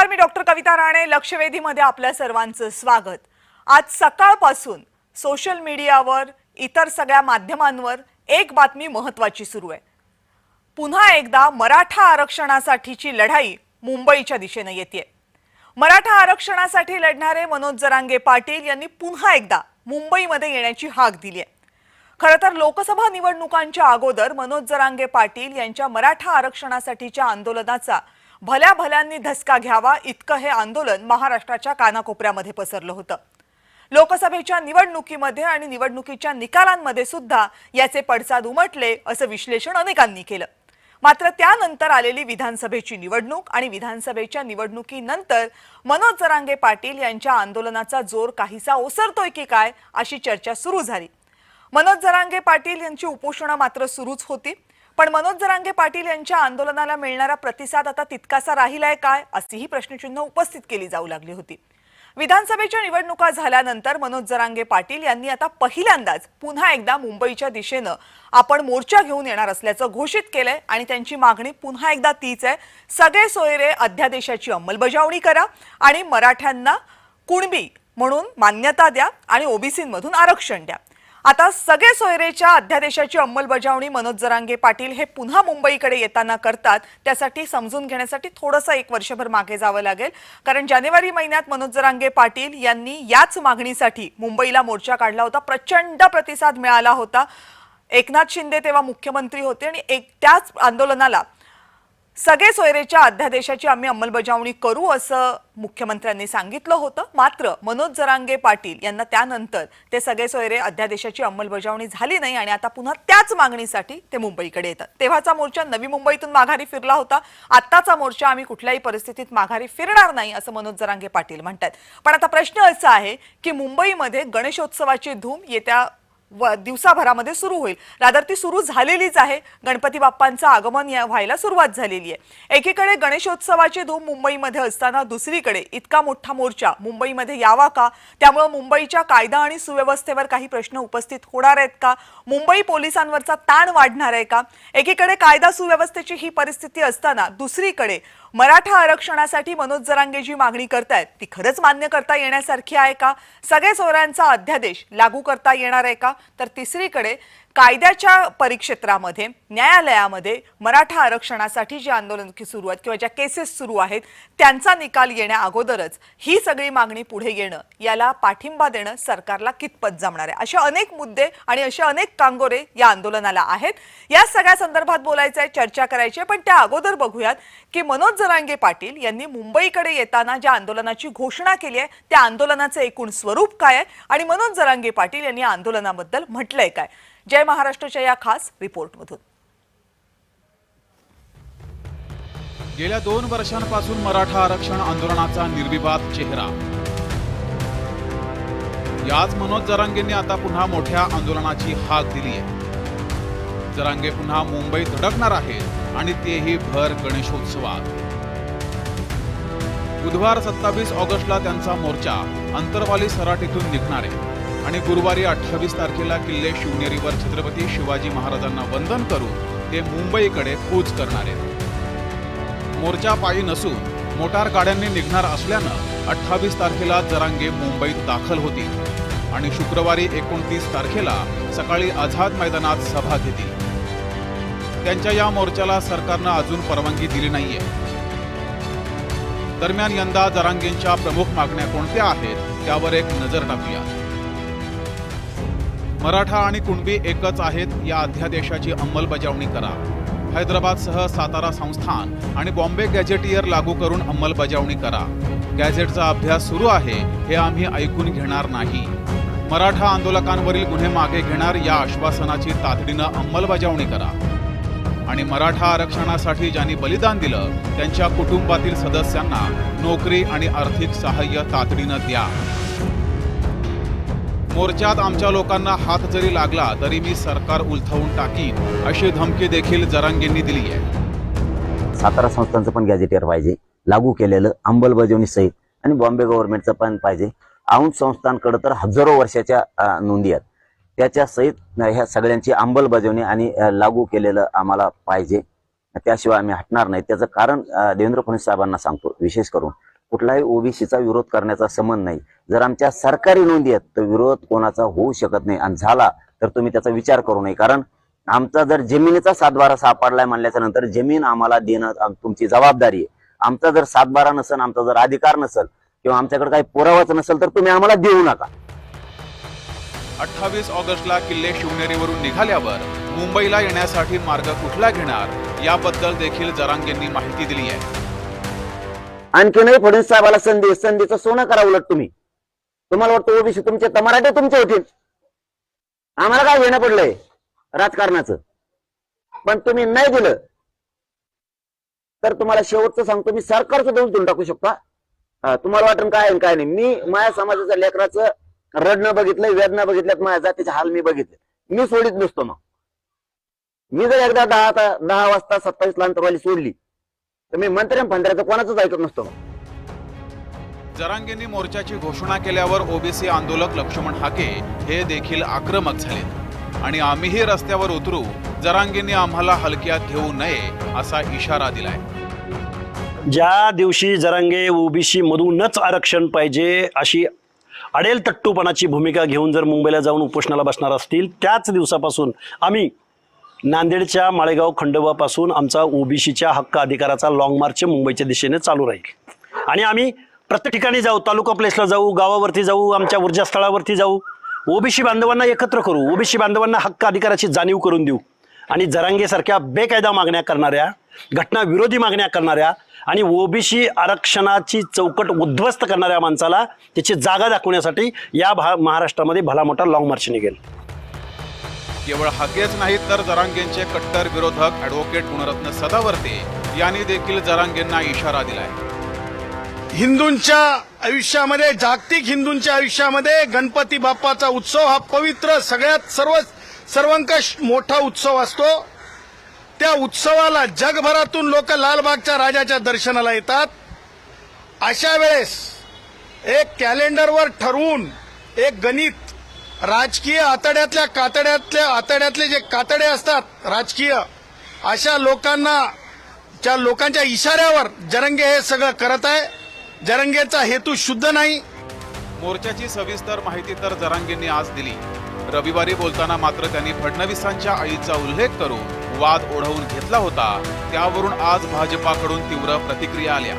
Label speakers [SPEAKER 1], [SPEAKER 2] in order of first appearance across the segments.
[SPEAKER 1] नमस्कार, मी डॉक्टर कविता राणे. लक्षवेधीमध्ये आपल्या सर्वांचं स्वागत. आज सकाळपासून सोशल मीडियावर इतर सगळ्या माध्यमांवर एक बातमी महत्त्वाची सुरू आहे. पुन्हा एकदा मराठा आरक्षणासाठीची लढाई मुंबईच्या दिशेने येते. मराठा आरक्षणासाठी लढणारे मनोज जरांगे पाटील यांनी पुन्हा एकदा मुंबईमध्ये येण्याची हाक दिली आहे. खरं तर लोकसभा निवडणुकांच्या अगोदर मनोज जरांगे पाटील यांच्या मराठा आरक्षणासाठीच्या आंदोलनाचा भल्या भल्यांनी धसका घ्यावा इतकं हे आंदोलन महाराष्ट्राच्या कानाकोपऱ्यामध्ये पसरलं होतं. लोकसभेच्या निवडणुकीमध्ये आणि निवडणुकीच्या निकालांमध्ये सुद्धा याचे पडसाद उमटले असं विश्लेषण अनेकांनी केलं. मात्र त्यानंतर आलेली विधानसभेची निवडणूक आणि विधानसभेच्या निवडणुकीनंतर मनोज जरांगे पाटील यांच्या आंदोलनाचा जोर काहीसा ओसरतोय की काय अशी चर्चा सुरू झाली. मनोज जरांगे पाटील यांची उपोषणं मात्र सुरूच होती. पण मनोज जरांगे पाटील यांच्या आंदोलनाला मिळणारा प्रतिसाद आता तितकासा राहिलाय काय अशीही प्रश्नचिन्ह उपस्थित केली जाऊ लागली होती. विधानसभेच्या निवडणुका झाल्यानंतर मनोज जरांगे पाटील यांनी आता पहिल्यांदाच पुन्हा एकदा मुंबईच्या दिशेनं आपण मोर्चा घेऊन येणार असल्याचं घोषित केलंय आणि त्यांची मागणी पुन्हा एकदा तीच आहे. सगळे सोयरे अध्यादेशाची अंमलबजावणी करा आणि मराठ्यांना कुणबी म्हणून मान्यता द्या आणि ओबीसीमधून आरक्षण द्या. आता सगळे सोयरेच्या अध्यादेशाची अंमलबजावणी मनोज जरांगे पाटील हे पुन्हा मुंबईकडे येताना करतात. त्यासाठी समजून घेण्यासाठी थोडंसं एक वर्षभर मागे जावं लागेल. कारण जानेवारी महिन्यात मनोज जरांगे पाटील यांनी याच मागणीसाठी मुंबईला मोर्चा काढला होता. प्रचंड प्रतिसाद मिळाला होता. एकनाथ शिंदे तेव्हा मुख्यमंत्री होते आणि त्याच आंदोलनाला सगळे सोयरेच्या अध्यादेशाची आम्ही अंमलबजावणी करू असं मुख्यमंत्र्यांनी सांगितलं होतं. मात्र मनोज जरांगे पाटील यांना त्यानंतर ते सगळे सोयरे अध्यादेशाची अंमलबजावणी झाली नाही आणि आता पुन्हा त्याच मागणीसाठी ते मुंबईकडे येतात. तेव्हाचा मोर्चा नवी मुंबईतून माघारी फिरला होता. आत्ताचा मोर्चा आम्ही कुठल्याही परिस्थितीत माघारी फिरणार नाही असं मनोज जरांगे पाटील म्हणतात. पण आता प्रश्न असा आहे की मुंबईमध्ये गणेशोत्सवाची धूम येत्या दिवसाभरामध्ये सुरू होईल. रादर ती सुरू झालेलीच आहे. गणपती बाप्पांचं आगमन व्हायला सुरुवात झालेली आहे. एकीकडे गणेशोत्सवाची धूम मुंबईमध्ये असताना दुसरीकडे इतका मोठा मोर्चा मुंबईमध्ये यावा का? त्यामुळे मुंबईच्या कायदा आणि सुव्यवस्थेवर काही प्रश्न उपस्थित होणार आहेत का? मुंबई पोलिसांवरचा ताण वाढणार आहे का? एकीकडे कायदा सुव्यवस्थेची ही परिस्थिती असताना दुसरीकडे मराठा आरक्षणासाठी मनोज जरांगे जी मागणी करतायत ती खरंच मान्य करता येण्यासारखी आहे का? सगळे सोयऱ्यांचा अध्यादेश लागू करता येणार आहे का? तर तिसरीकडे कायद्याच्या परिक्षेत्रामध्ये न्यायालयामध्ये मराठा आरक्षणासाठी जी आंदोलनं सुरू आहेत किंवा ज्या केसेस सुरू आहेत त्यांचा निकाल येण्या अगोदरच ही सगळी मागणी पुढे येणं याला पाठिंबा देणं सरकारला कितपत जमणार आहे असे अनेक मुद्दे आणि असे अनेक कांगोरे या आंदोलनाला आहेत. या सगळ्या संदर्भात बोलायचं आहे, चर्चा करायची आहे. पण त्या अगोदर बघूयात की मनोज जरांगे पाटील यांनी मुंबईकडे येताना ज्या आंदोलनाची घोषणा केली आहे त्या आंदोलनाचं एकूण स्वरूप काय आहे आणि मनोज जरांगे पाटील यांनी आंदोलनाबद्दल म्हटलंय काय. जय महाराष्ट्रच्या या खास रिपोर्टमधून.
[SPEAKER 2] गेल्या 2 वर्षांपासून मराठा आरक्षण आंदोलनाचा निर्विवाद चेहरा. याच मनोज जरांगेंनी आता पुन्हा मोठ्या आंदोलनाची हाक दिली आहे. जरांगे पुन्हा मुंबईत धडकणार आहेत आणि तेही भर गणेशोत्सवात. बुधवार 27 ऑगस्टला त्यांचा मोर्चा अंतरवाली सराटीतून निघणार आहे आणि गुरुवारी 28 तारखेला किल्ले शिवनेरीवर छत्रपती शिवाजी महाराजांना वंदन करून ते मुंबईकडे कूच करणार आहेत. मोर्चा पायी नसून मोटार गाड्यांनी निघणार असल्यानं 28 तारखेला जरांगे मुंबईत दाखल होतील आणि शुक्रवारी 29 तारखेला सकाळी आझाद मैदानात सभा घेतील. त्यांच्या या मोर्चाला सरकारनं अजून परवानगी दिली नाहीये. दरम्यान यंदा जरांगेंच्या प्रमुख मागण्या कोणत्या आहेत त्यावर एक नजर टाकूया. मराठा आणि कुणबी एकच आहेत या अध्यादेशाची अंमलबजावणी करा. हैदराबादसह सातारा संस्थान आणि बॉम्बे गॅझेटियर लागू करून अंमलबजावणी करा. गॅझेटचा अभ्यास सुरू आहे हे आम्ही ऐकून घेणार नाही. मराठा आंदोलकांवरील गुन्हे मागे घेणार या आश्वासनाची तातडीनं अंमलबजावणी करा आणि मराठा आरक्षणासाठी ज्यांनी बलिदान दिलं त्यांच्या कुटुंबातील सदस्यांना नोकरी आणि आर्थिक सहाय्य तातडीनं द्या. मोर्चात आमच्या लोकांना हात जरी लागला तरी मी सरकार उलथवून टाकीन अशी धमकी देखील जरांगेंनी दिली आहे.
[SPEAKER 3] सातारा संस्थांचं पण गॅझेटियर पाहिजे लागू केलेलं अंमलबजावणी सहित आणि बॉम्बे गव्हर्नमेंटचं पण पाहिजे. औंध संस्थांकडे तर हजारो वर्षाच्या नोंदी आहेत त्याच्या सहित ह्या सगळ्यांची अंमलबजावणी आणि लागू केलेलं आम्हाला पाहिजे. त्याशिवाय आम्ही हटणार नाही. त्याचं कारण देवेंद्र फडणवीस साहेबांना सांगतो विशेष करून कुठलाही ओबीसीचा विरोध करण्याचा संबंध नाही. जर आमच्या सरकारी नोंदी आहेत तर विरोध कोणाचा होऊ शकत नाही, आणि झाला तर तुम्ही त्याचा विचार करू नये. कारण आमचा जर जमिनीचा सातबारा सापडलाय म्हणल्याच्या नंतर जमीन आम्हाला देणं तुमची जबाबदारी आहे. आमचा जर सातबारा नसेल, आमचा जर अधिकार नसेल किंवा आमच्याकडे काही पुरावाच नसेल तर तुम्ही आम्हाला देऊ नका.
[SPEAKER 2] 28 ऑगस्टला किल्ले शिवनेरीवरून निघाल्यावर मुंबईला येण्यासाठी मार्ग कुठला घेणार याबद्दल देखील जरांगेंनी माहिती दिली आहे.
[SPEAKER 3] आणखीनही फडणवीस साहेबाला संधीचं सोनं करा उलट तुम्ही. तुम्हाला वाटतं ओबीसी तुमचे तर मराठे तुमचे होतील, आम्हाला काय घेणं पडलंय राजकारणाचं. पण तुम्ही नाही दिलं तर तुम्हाला शेवटचं सांगतो, मी सरकार सुद्धा उचलून टाकू शकता. तुम्हाला वाटून काय आणि काय नाही. मी माझ्या समाजाच्या लेकराचं रडणं बघितलंय, वेदना बघितल्यात, माझ्या जातीचे हाल मी बघितले. मी सोडित नसतो. मग मी जर एकदा 10 वाजता 27 ला अंतरवाली सोडली तर मी मंत्री फंड्याचं कोणाचंच ऐकत नसतो.
[SPEAKER 2] जरांगेंनी मोर्चाची घोषणा केल्यावर ओबीसी आंदोलक लक्ष्मण हाके हे देखील आक्रमक झाले आणि आम्हीही रस्त्यावर उतरू, जरांगेंनी आम्हाला हलक्यात घेऊ नये असा इशारा दिलाय.
[SPEAKER 4] ज्या दिवशी जरांगे ओबीसी मधूनच आरक्षण पाहिजे अशी अडेल तट्टूपणाची भूमिका घेऊन जर मुंबईला जाऊन उपोषणाला बसणार असतील, त्याच दिवसापासून आम्ही नांदेडच्या माळेगाव खंडोबापासून आमचा ओबीसीच्या हक्क अधिकाराचा लॉंग मार्च मुंबईच्या दिशेने चालू राहील. आणि आम्ही प्रत्येक ठिकाणी जाऊ, तालुका प्लेसला जाऊ, गावावरती जाऊ, आमच्या ऊर्जास्थळावरती जाऊ, ओबीसी बांधवांना एकत्र करू, ओबीसी बांधवांना हक्क अधिकाराची जाणीव करून देऊ. आणि जरांगेसारख्या बेकायदा मागण्या करणाऱ्या, घटना विरोधी मागण्या करणाऱ्या आणि ओबीसी आरक्षणाची चौकट उद्ध्वस्त करणाऱ्या माणसाला त्याची जागा दाखवण्यासाठी या महाराष्ट्रामध्ये भला मोठा लॉंग मार्च निघेल.
[SPEAKER 2] केवळ हाकेच नाहीत तर जरांगेंचे कट्टर विरोधक ॲडव्होकेट गुणरत्न सदावर्ते यांनी देखील जरांगेंना इशारा दिलाय.
[SPEAKER 5] हिंदूंच्या आयुष्यामध्ये, जागतिक हिंदूंच्या आयुष्यामध्ये गणपती बाप्पाचा उत्सव हा पवित्र, सगळ्यात सर्वंकष मोठा उत्सव असतो. त्या उत्सवाला जगभरातून लोक लालबागच्या राजाच्या दर्शनाला येतात. अशा वेळेस एक कॅलेंडरवर ठरवून एक गणित, राजकीय आतड्यातले जे कातडे असतात राजकीय, अशा लोकांच्या इशाऱ्यावर जरंगे हे सगळं करत आहे. जरंगेचा हेतू शुद्ध नाही.
[SPEAKER 2] मोर्चाची सविस्तर माहिती तर जरांगेंनी आज दिली. रविवारी बोलताना मात्र त्यांनी फडणवीसांच्या आईचा उल्लेख करून वाद ओढवून घेतला होता. त्यावरून आज भाजपाकडून तीव्र प्रतिक्रिया आल्या.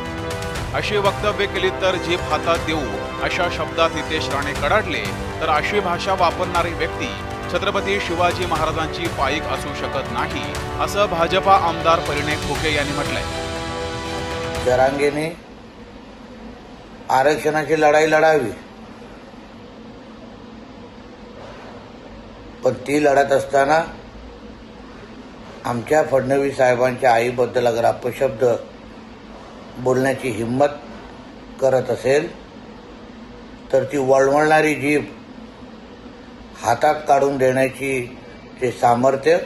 [SPEAKER 2] अशी वक्तव्य केली तर जीभ हातात देऊ अशा शब्दात हितेश राणे कडाडले. तर अशी भाषा वापरणारी व्यक्ती छत्रपती शिवाजी महाराजांची पाईक असू शकत नाही असं भाजपा आमदार परिणय फुके यांनी म्हटलंय.
[SPEAKER 6] जरांगेने आरक्षणाची लढाई लढावी, पण ती लढत असताना आमच्या फडणवीस साहेबांच्या आईबद्दल अगर अपशब्द बोलण्याची हिंमत करत असेल तर ती वळवळणारी जीभ हातात काढून देण्याची ते सामर्थ्य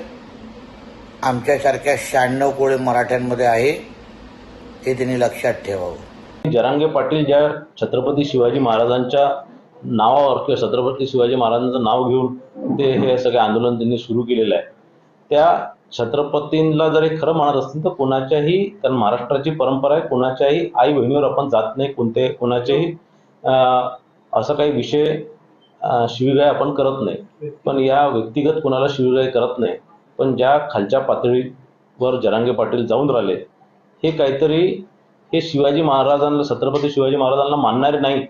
[SPEAKER 6] आमच्यासारख्या 96 कोळी मराठ्यांमध्ये आहे, हे त्यांनी लक्षात ठेवावं.
[SPEAKER 7] जरांगे पाटील ज्या छत्रपती शिवाजी महाराजांच्या नावावर किंवा छत्रपती शिवाजी महाराजांचं नाव घेऊन ते हे सगळे आंदोलन त्यांनी सुरू केलेलं आहे, त्या छत्रपतींना जर हे खरं म्हणत असतील तर कोणाच्याही, कारण महाराष्ट्राची परंपरा आहे, कोणाच्याही आई बहिणीवर आपण जात नाही, कोणाच्याही असं काही विषय शिवीगाळ आपण करत नाही. पण या व्यक्तिगत कोणाला शिवीगाळ करत नाही. पण ज्या खालच्या पातळीवर जरांगे पाटील जाऊन राहिले, हे काहीतरी हे शिवाजी महाराजांना, छत्रपती शिवाजी महाराजांना मानणारे नाही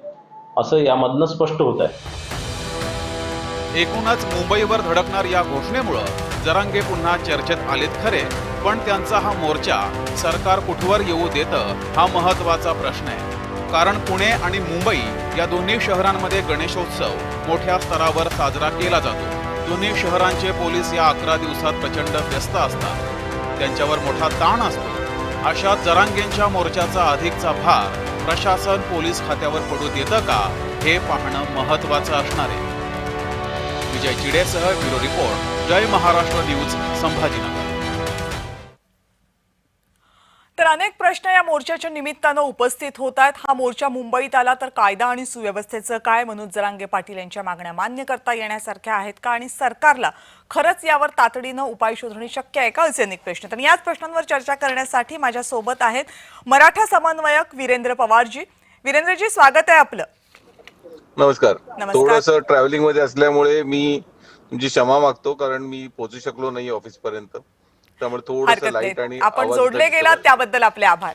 [SPEAKER 7] असं यामधनं स्पष्ट होत आहे.
[SPEAKER 2] एकूणच मुंबईवर धडकणार या घोषणेमुळं जरांगे पुन्हा चर्चेत आलेत खरे, पण त्यांचा हा मोर्चा सरकार कुठवर येऊ देतं हा महत्वाचा प्रश्न आहे. कारण पुणे आणि मुंबई या दोन्ही शहरांमध्ये गणेशोत्सव मोठ्या स्तरावर साजरा केला जातो. दोन्ही शहरांचे पोलीस या 11 दिवसात प्रचंड व्यस्त असतात, त्यांच्यावर मोठा ताण असतो. अशात जरांगेंच्या मोर्चाचा अधिकचा भार प्रशासन, पोलीस खात्यावर पडू देतं का हे पाहणं महत्वाचं असणार आहे. विजय चिडेसह ब्युरो रिपोर्ट, जय महाराष्ट्र न्यूज, संभाजीनगर.
[SPEAKER 1] तर अनेक प्रश्न या मोर्चाच्या निमित्तानं उपस्थित होत आहेत. हा मोर्चा मुंबईत आला तर कायदा आणि सुव्यवस्थेचं काय? मनोज जरांगे पाटील यांच्या मागण्या मान्य करता येण्यासारख्या आहेत का? आणि सरकारला खरंच यावर तातडीनं उपाय शोधणे शक्य आहे का? असे अनेक प्रश्न. तर याच प्रश्नांवर चर्चा करण्यासाठी माझ्या सोबत आहेत मराठा समन्वयक वीरेंद्र पवारजी, वीरेंद्रजी, स्वागत आहे आपलं.
[SPEAKER 8] नमस्कार.
[SPEAKER 1] नमस्कार.
[SPEAKER 8] थोडंसं ट्रॅव्हलिंग मध्ये असल्यामुळे मी तुमची क्षमा मागतो, कारण मी पोहोचू शकलो नाही ऑफिस पर्यंत. त्यामुळे थोडंसं
[SPEAKER 1] हरकत
[SPEAKER 8] लाईट
[SPEAKER 1] नाही.
[SPEAKER 8] आणि
[SPEAKER 1] आपण
[SPEAKER 8] आवाज
[SPEAKER 1] जोडले
[SPEAKER 8] disturb
[SPEAKER 1] गेलात
[SPEAKER 8] आहे.
[SPEAKER 1] त्याबद्दल आपले आभार.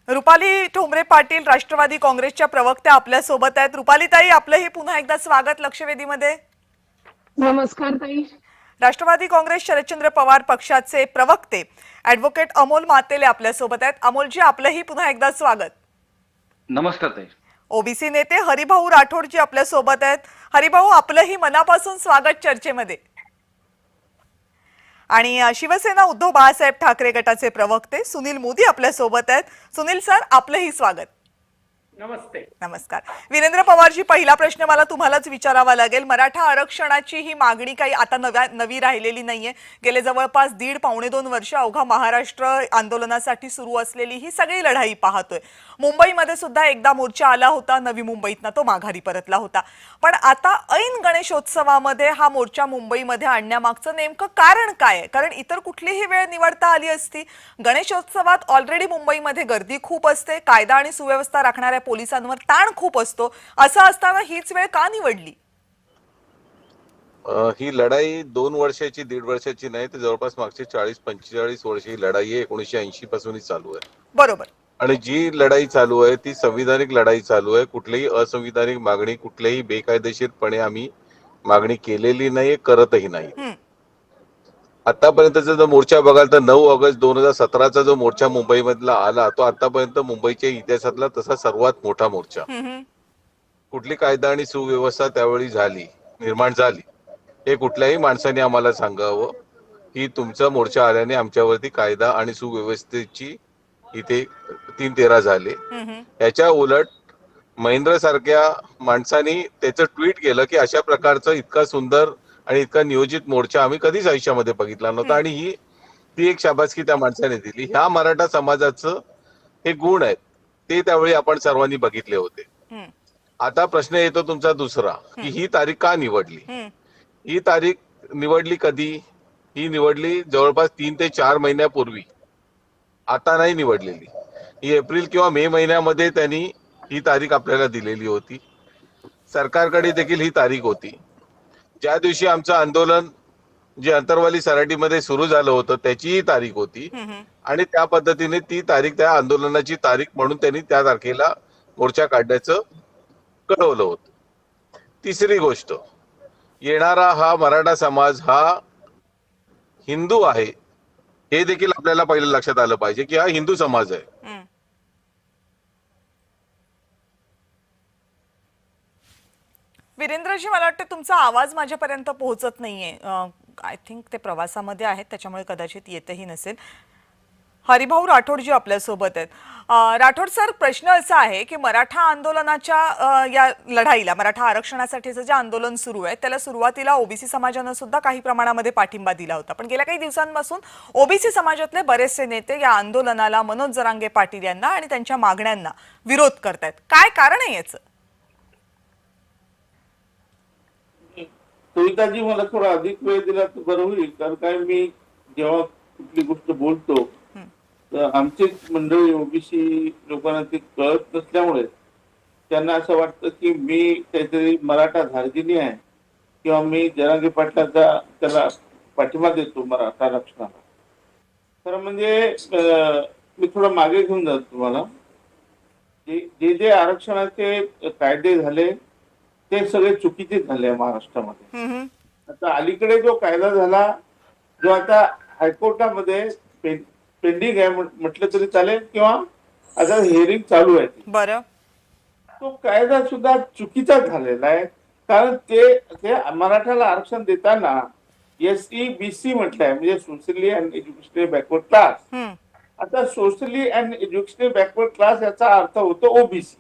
[SPEAKER 1] रुपाली ठोंबरे पाटील, राष्ट्रवादी काँग्रेसच्या प्रवक्त्या आपल्या सोबत आहेत. रुपालीताई, आपलंही पुन्हा एकदा स्वागत लक्षवेधीमध्ये.
[SPEAKER 9] नमस्कार ताई.
[SPEAKER 1] राष्ट्रवादी काँग्रेस शरदचंद्र पवार पक्षाचे प्रवक्ते ऍडव्होकेट अमोल मातेले आपल्या सोबत आहेत. अमोलजी, आपलंही पुन्हा एकदा स्वागत.
[SPEAKER 10] नमस्कार ताई.
[SPEAKER 1] ओबीसी नेते हरिभाऊ राठोडजी आपल्या सोबत आहेत. हरिभाऊ, आपलंही मनापासून स्वागत चर्चेमध्ये. आणि शिवसेना उद्धव बाळासाहेब ठाकरे गटाचे प्रवक्ते सुनील मोदी आपल्या सोबत आहेत. सुनील सर, आपलंही स्वागत.
[SPEAKER 10] नमस्ते.
[SPEAKER 1] नमस्कार. वीरेंद्र पवारजी, पहिला प्रश्न मला तुम्हालाच विचारावा लागेल. मराठा आरक्षणाची ही मागणी काही आता नवी राहिलेली नाहीये. गेले जवळपास 1.5-2 वर्ष अवघा महाराष्ट्र आंदोलनासाठी सुरू असलेली ही सगळी लढाई पाहतोय. मुंबईमध्ये सुद्धा एकदा मोर्चा आला होता, नवी मुंबईतनं तो माघारी परतला होता. पण आता ऐन गणेशोत्सवामध्ये हा मोर्चा मुंबईमध्ये आणण्यामागचं नेमकं कारण काय आहे? कारण इतर कुठलीही वेळ निवडता आली असती. गणेशोत्सवात ऑलरेडी मुंबईमध्ये गर्दी खूप असते, कायदा आणि सुव्यवस्था राखणाऱ्या पोलिसांवर ताण खूप असतो. असं असताना हीच वेळ का निवडली?
[SPEAKER 8] ही लढाई 2 वर्षाची, 1.5 वर्षाची नाही, तर जवळपास मागची 40-45 वर्ष ही लढाई आहे. 1980 पासून ही चालू आहे.
[SPEAKER 1] बरोबर.
[SPEAKER 8] आणि जी लढाई चालू आहे ती संविधानिक लढाई चालू आहे. कुठलीही असंविधानिक मागणी, कुठल्याही बेकायदेशीरपणे आम्ही मागणी केलेली नाही, करतही नाही. आतापर्यंतचा जो मोर्चा बघाल तर 9 ऑगस्ट 2017चा जो मोर्चा मुंबईमधला आला, तो आतापर्यंत मुंबईच्या इतिहासातला तसा सर्वात मोठा मोर्चा. कुठली कायदा आणि सुव्यवस्था त्यावेळी निर्माण झाली, हे कुठल्याही माणसाने आम्हाला सांगावं की तुमचा मोर्चा आल्याने आमच्यावरती कायदा आणि सुव्यवस्थेची इथे 3-13 झाले. याच्या उलट महेंद्र सारख्या माणसानी त्याचं ट्विट केलं की अशा प्रकारचं इतका सुंदर आणि इतका नियोजित मोर्चा आम्ही कधीच आयुष्यामध्ये बघितला नव्हता. आणि ती एक शाबासकी त्या माणसाने दिली. ह्या मराठा समाजाचं हे गुण आहेत, ते त्यावेळी आपण सर्वांनी बघितले होते. आता प्रश्न येतो तुमचा दुसरा, की ही तारीख का निवडली? ही तारीख निवडली कधी? ही निवडली जवळपास 3 ते 4 महिन्यापूर्वी. आता नाही निवडलेली. ही एप्रिल किंवा मे महिन्यामध्ये त्यांनी ही तारीख आपल्याला दिलेली होती. सरकारकडे देखील ही तारीख होती. ज्या दिवशी आमचं आंदोलन जे अंतरवाली सराटीमध्ये सुरू झालं होतं त्याची ही तारीख होती. आणि त्या पद्धतीने ती तारीख, त्या आंदोलनाची तारीख म्हणून त्यांनी त्या तारखेला मोर्चा काढण्याचं कळवलं होतं. तिसरी गोष्ट, येणारा हा मराठा समाज हा हिंदू आहे, हे देखील आपल्याला पहिलं लक्षात आलं पाहिजे की हा हिंदू समाज आहे.
[SPEAKER 1] वीरेंद्रजी, मला वाटतं तुमचा आवाज माझ्यापर्यंत पोहोचत नाहीये. आय थिंक ते प्रवासामध्ये आहेत, त्याच्यामुळे कदाचित येतही नसेल. हरिभाऊ राठोडजी आपल्या सोबत आहेत. राठोड सर, प्रश्न असा आहे की मराठा आंदोलनाच्या या लढाईला, मराठा आरक्षणासाठीचं जे आंदोलन सुरू आहे त्याला सुरुवातीला ओबीसी समाजानं सुद्धा काही प्रमाणामध्ये पाठिंबा दिला होता. पण गेल्या काही दिवसांपासून ओबीसी समाजातले बरेचसे नेते या आंदोलनाला, मनोज जरांगे पाटील यांना आणि त्यांच्या मागण्यांना विरोध करतायत. काय कारण आहे याचं?
[SPEAKER 11] कविताजी, मला थोडा अधिक वेळ दिला तर बरं होईल. कारण काय, मी जेव्हा कुठली गोष्ट बोलतो तर आमचीच मंडळी ओबीसी लोकांना ते कळत नसल्यामुळे त्यांना असं वाटतं की मी काहीतरी मराठा धार्जिनी आहे किंवा मी जरांगे पाटलाचा त्याला पाठिंबा देतो मराठा आरक्षणाला. खरं म्हणजे मी थोडं मागे घेऊन जातो तुम्हाला. जे आरक्षणाचे कायदे झाले ते सगळे चुकीचे झाले महाराष्ट्रामध्ये. आता अलीकडे जो कायदा झाला, जो आता हायकोर्टामध्ये पेंडिंग आहे म्हटलं तरी चालेल, किंवा आता हिअरिंग चालू आहे,
[SPEAKER 1] बरं,
[SPEAKER 11] तो कायदा सुद्धा चुकीचा झालेला आहे. कारण ते मराठ्याला आरक्षण देताना SEBC म्हटलंय, म्हणजे socially and educationally backward class. आता socially and educationally backward class याचा अर्थ होतो ओबीसी.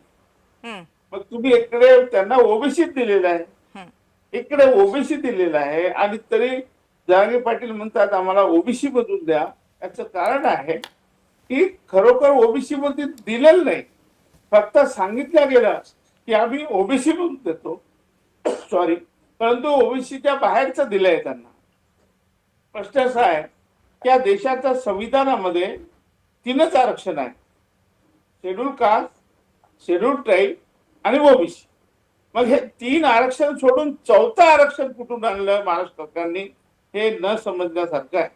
[SPEAKER 11] मग तुम्ही इकडे त्यांना ओबीसी दिलेला आहे, इकडे ओबीसी दिलेला आहे, आणि तरी जरांगे पाटील म्हणतात आम्हाला ओबीसी मधून द्या. याचं कारण आहे की खरोखर ओबीसी मध्ये दिलेलं नाही, फक्त सांगितलं गेलं की आम्ही ओबीसी मधून देतो, सॉरी, परंतु ओबीसीच्या बाहेरचं दिलंय त्यांना. प्रश्न असा आहे की या देशाच्या संविधानामध्ये 3च आरक्षण आहे, शेड्यूल कास्ट, शेड्यूल ट्राईब आणि ओबीसी. मग हे 3 आरक्षण सोडून 4थं आरक्षण कुठून आणलं महाराष्ट्र सरकारने, हे न समजण्यासारखं आहे.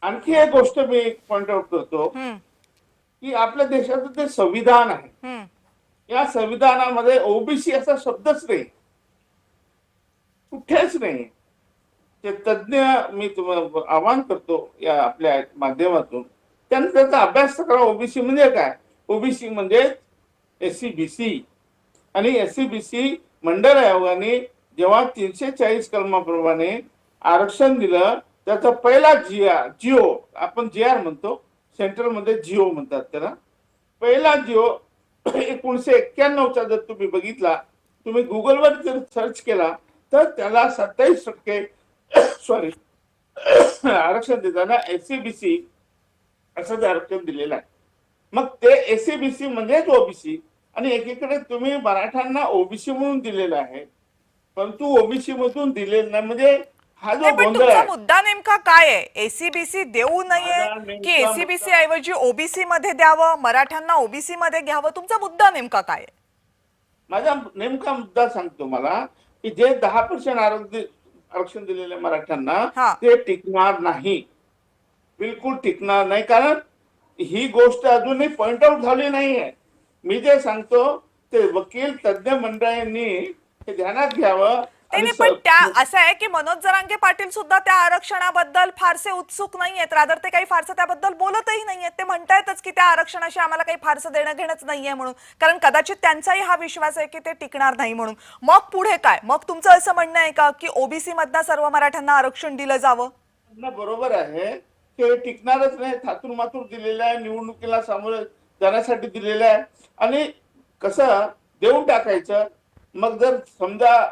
[SPEAKER 11] आणखी एक गोष्ट मी पॉइंट आउट करतो की आपल्या देशाचं ते संविधान आहे, या संविधानामध्ये ओबीसी असा शब्दच नाही, कुठेच नाही. ते तज्ज्ञ मी तुम्हाला आवाहन करतो या आपल्या माध्यमातून, त्यांनी त्याचा अभ्यास करा. ओबीसी म्हणजे काय? ओबीसी म्हणजे SC-BC आणि SC-BC मंडळ आयोगाने जेव्हा 340 कलमाप्रमाणे आरक्षण दिलं, त्याचा पहिला जिओ आपण GR म्हणतो, सेंट्रल मध्ये जिओ म्हणतात त्याला, पहिला जिओ 1991चा जर तुम्ही बघितला, तुम्ही गुगलवर जर सर्च केला तर त्याला 27% सॉरी आरक्षण देताना SC-BC असं आरक्षण दिलेलं आहे. मग ते SC-BC म्हणजेच ओबीसी, आणि एकीकडे तुम्ही मराठ्यांना ओबीसी म्हणून दिलेलं आहे, परंतु ओबीसी मधून दिलेलं नाही. म्हणजे हा जो
[SPEAKER 1] पण
[SPEAKER 11] गोंधळ
[SPEAKER 1] तुमचा
[SPEAKER 11] आहे,
[SPEAKER 1] मुद्दा नेमका काय आहे? SC-BC देऊ नये की SC-BC ऐवजी ओबीसी मध्ये द्यावं, मराठ्यांना ओबीसी मध्ये घ्यावं? तुमचा मुद्दा नेमका काय आहे?
[SPEAKER 11] माझा नेमका मुद्दा सांगतो मला की जे 10% आरक्षण दिलेले मराठ्यांना ते टिकणार नाही, बिलकुल टिकणार नाही. कारण ही गोष्ट अजूनही पॉइंट आउट झाली नाहीये. मी जे सांगतो ते वकील तज्ज्ञ मंडळांनी हे ध्यानात घ्यावं.
[SPEAKER 1] नाही, पण त्या असं आहे की मनोज जरांगे पाटील सुद्धा त्या आरक्षणाबद्दल फारसे उत्सुक नाहीयेत, रादर ते काही फारसं त्याबद्दल बोलतही नाहीयेत. ते म्हणतायतच की त्या आरक्षणाशी आम्हाला काही फारसं देणं घेणंच नाहीये म्हणून, कारण कदाचित त्यांचाही हा विश्वास आहे की ते टिकणार नाही म्हणून. मग पुढे काय? मग तुमचं असं म्हणणं आहे का की ओबीसी मधनं सर्व मराठ्यांना आरक्षण दिलं जावं?
[SPEAKER 11] बरोबर आहे, ते टिकणारच नाही. थातूर मातूर दिलेलं आहे, निवडणुकीला सामोरे जाण्यासाठी दिलेलं आहे, आणि कसं देऊन टाकायचं. मग जर समजा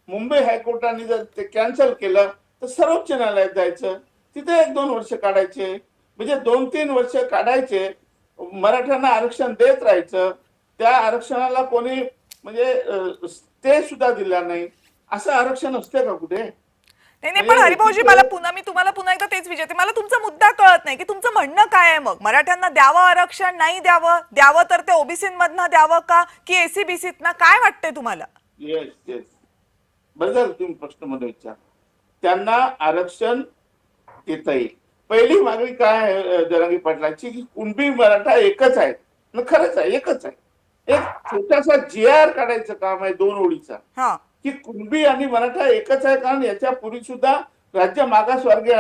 [SPEAKER 11] मुंबई हायकोर्टाने जर ते कॅन्सल केलं तर सर्वोच्च न्यायालयात जायचं, तिथे 1-2 वर्ष काढायचे, म्हणजे 2-3 वर्ष काढायचे, मराठ्यांना आरक्षण देत राहायचं. त्या आरक्षणाला कोणी म्हणजे ते सुद्धा दिला नाही, असं आरक्षण असते का कुठे?
[SPEAKER 1] नाही, पण हरिभाऊजी मी तुम्हाला पुन्हा एकदा तेच विचारते, मला तुमचा मुद्दा कळत नाही की तुमचं म्हणणं काय आहे. मग मराठ्यांना द्यावं आरक्षण, नाही द्यावं तर ते ओबीसी मधनं द्यावं का की SC-BC? काय वाटतंय तुम्हाला?
[SPEAKER 11] येस बरं झालं तुम्ही प्रश्न मला विचार. त्यांना आरक्षण देता येईल. पहिली मागणी काय आहे जरांगे पाटलांची की कुणबी मराठा एकच आहे. खरंच आहे, एकच आहे. एक छोटासा GR काढायचं काम आहे 2 ओळीचा की कुणबी आणि मराठा एकच आहे. कारण याच्या पूर्वी सुद्धा राज्य मागासवर्गीय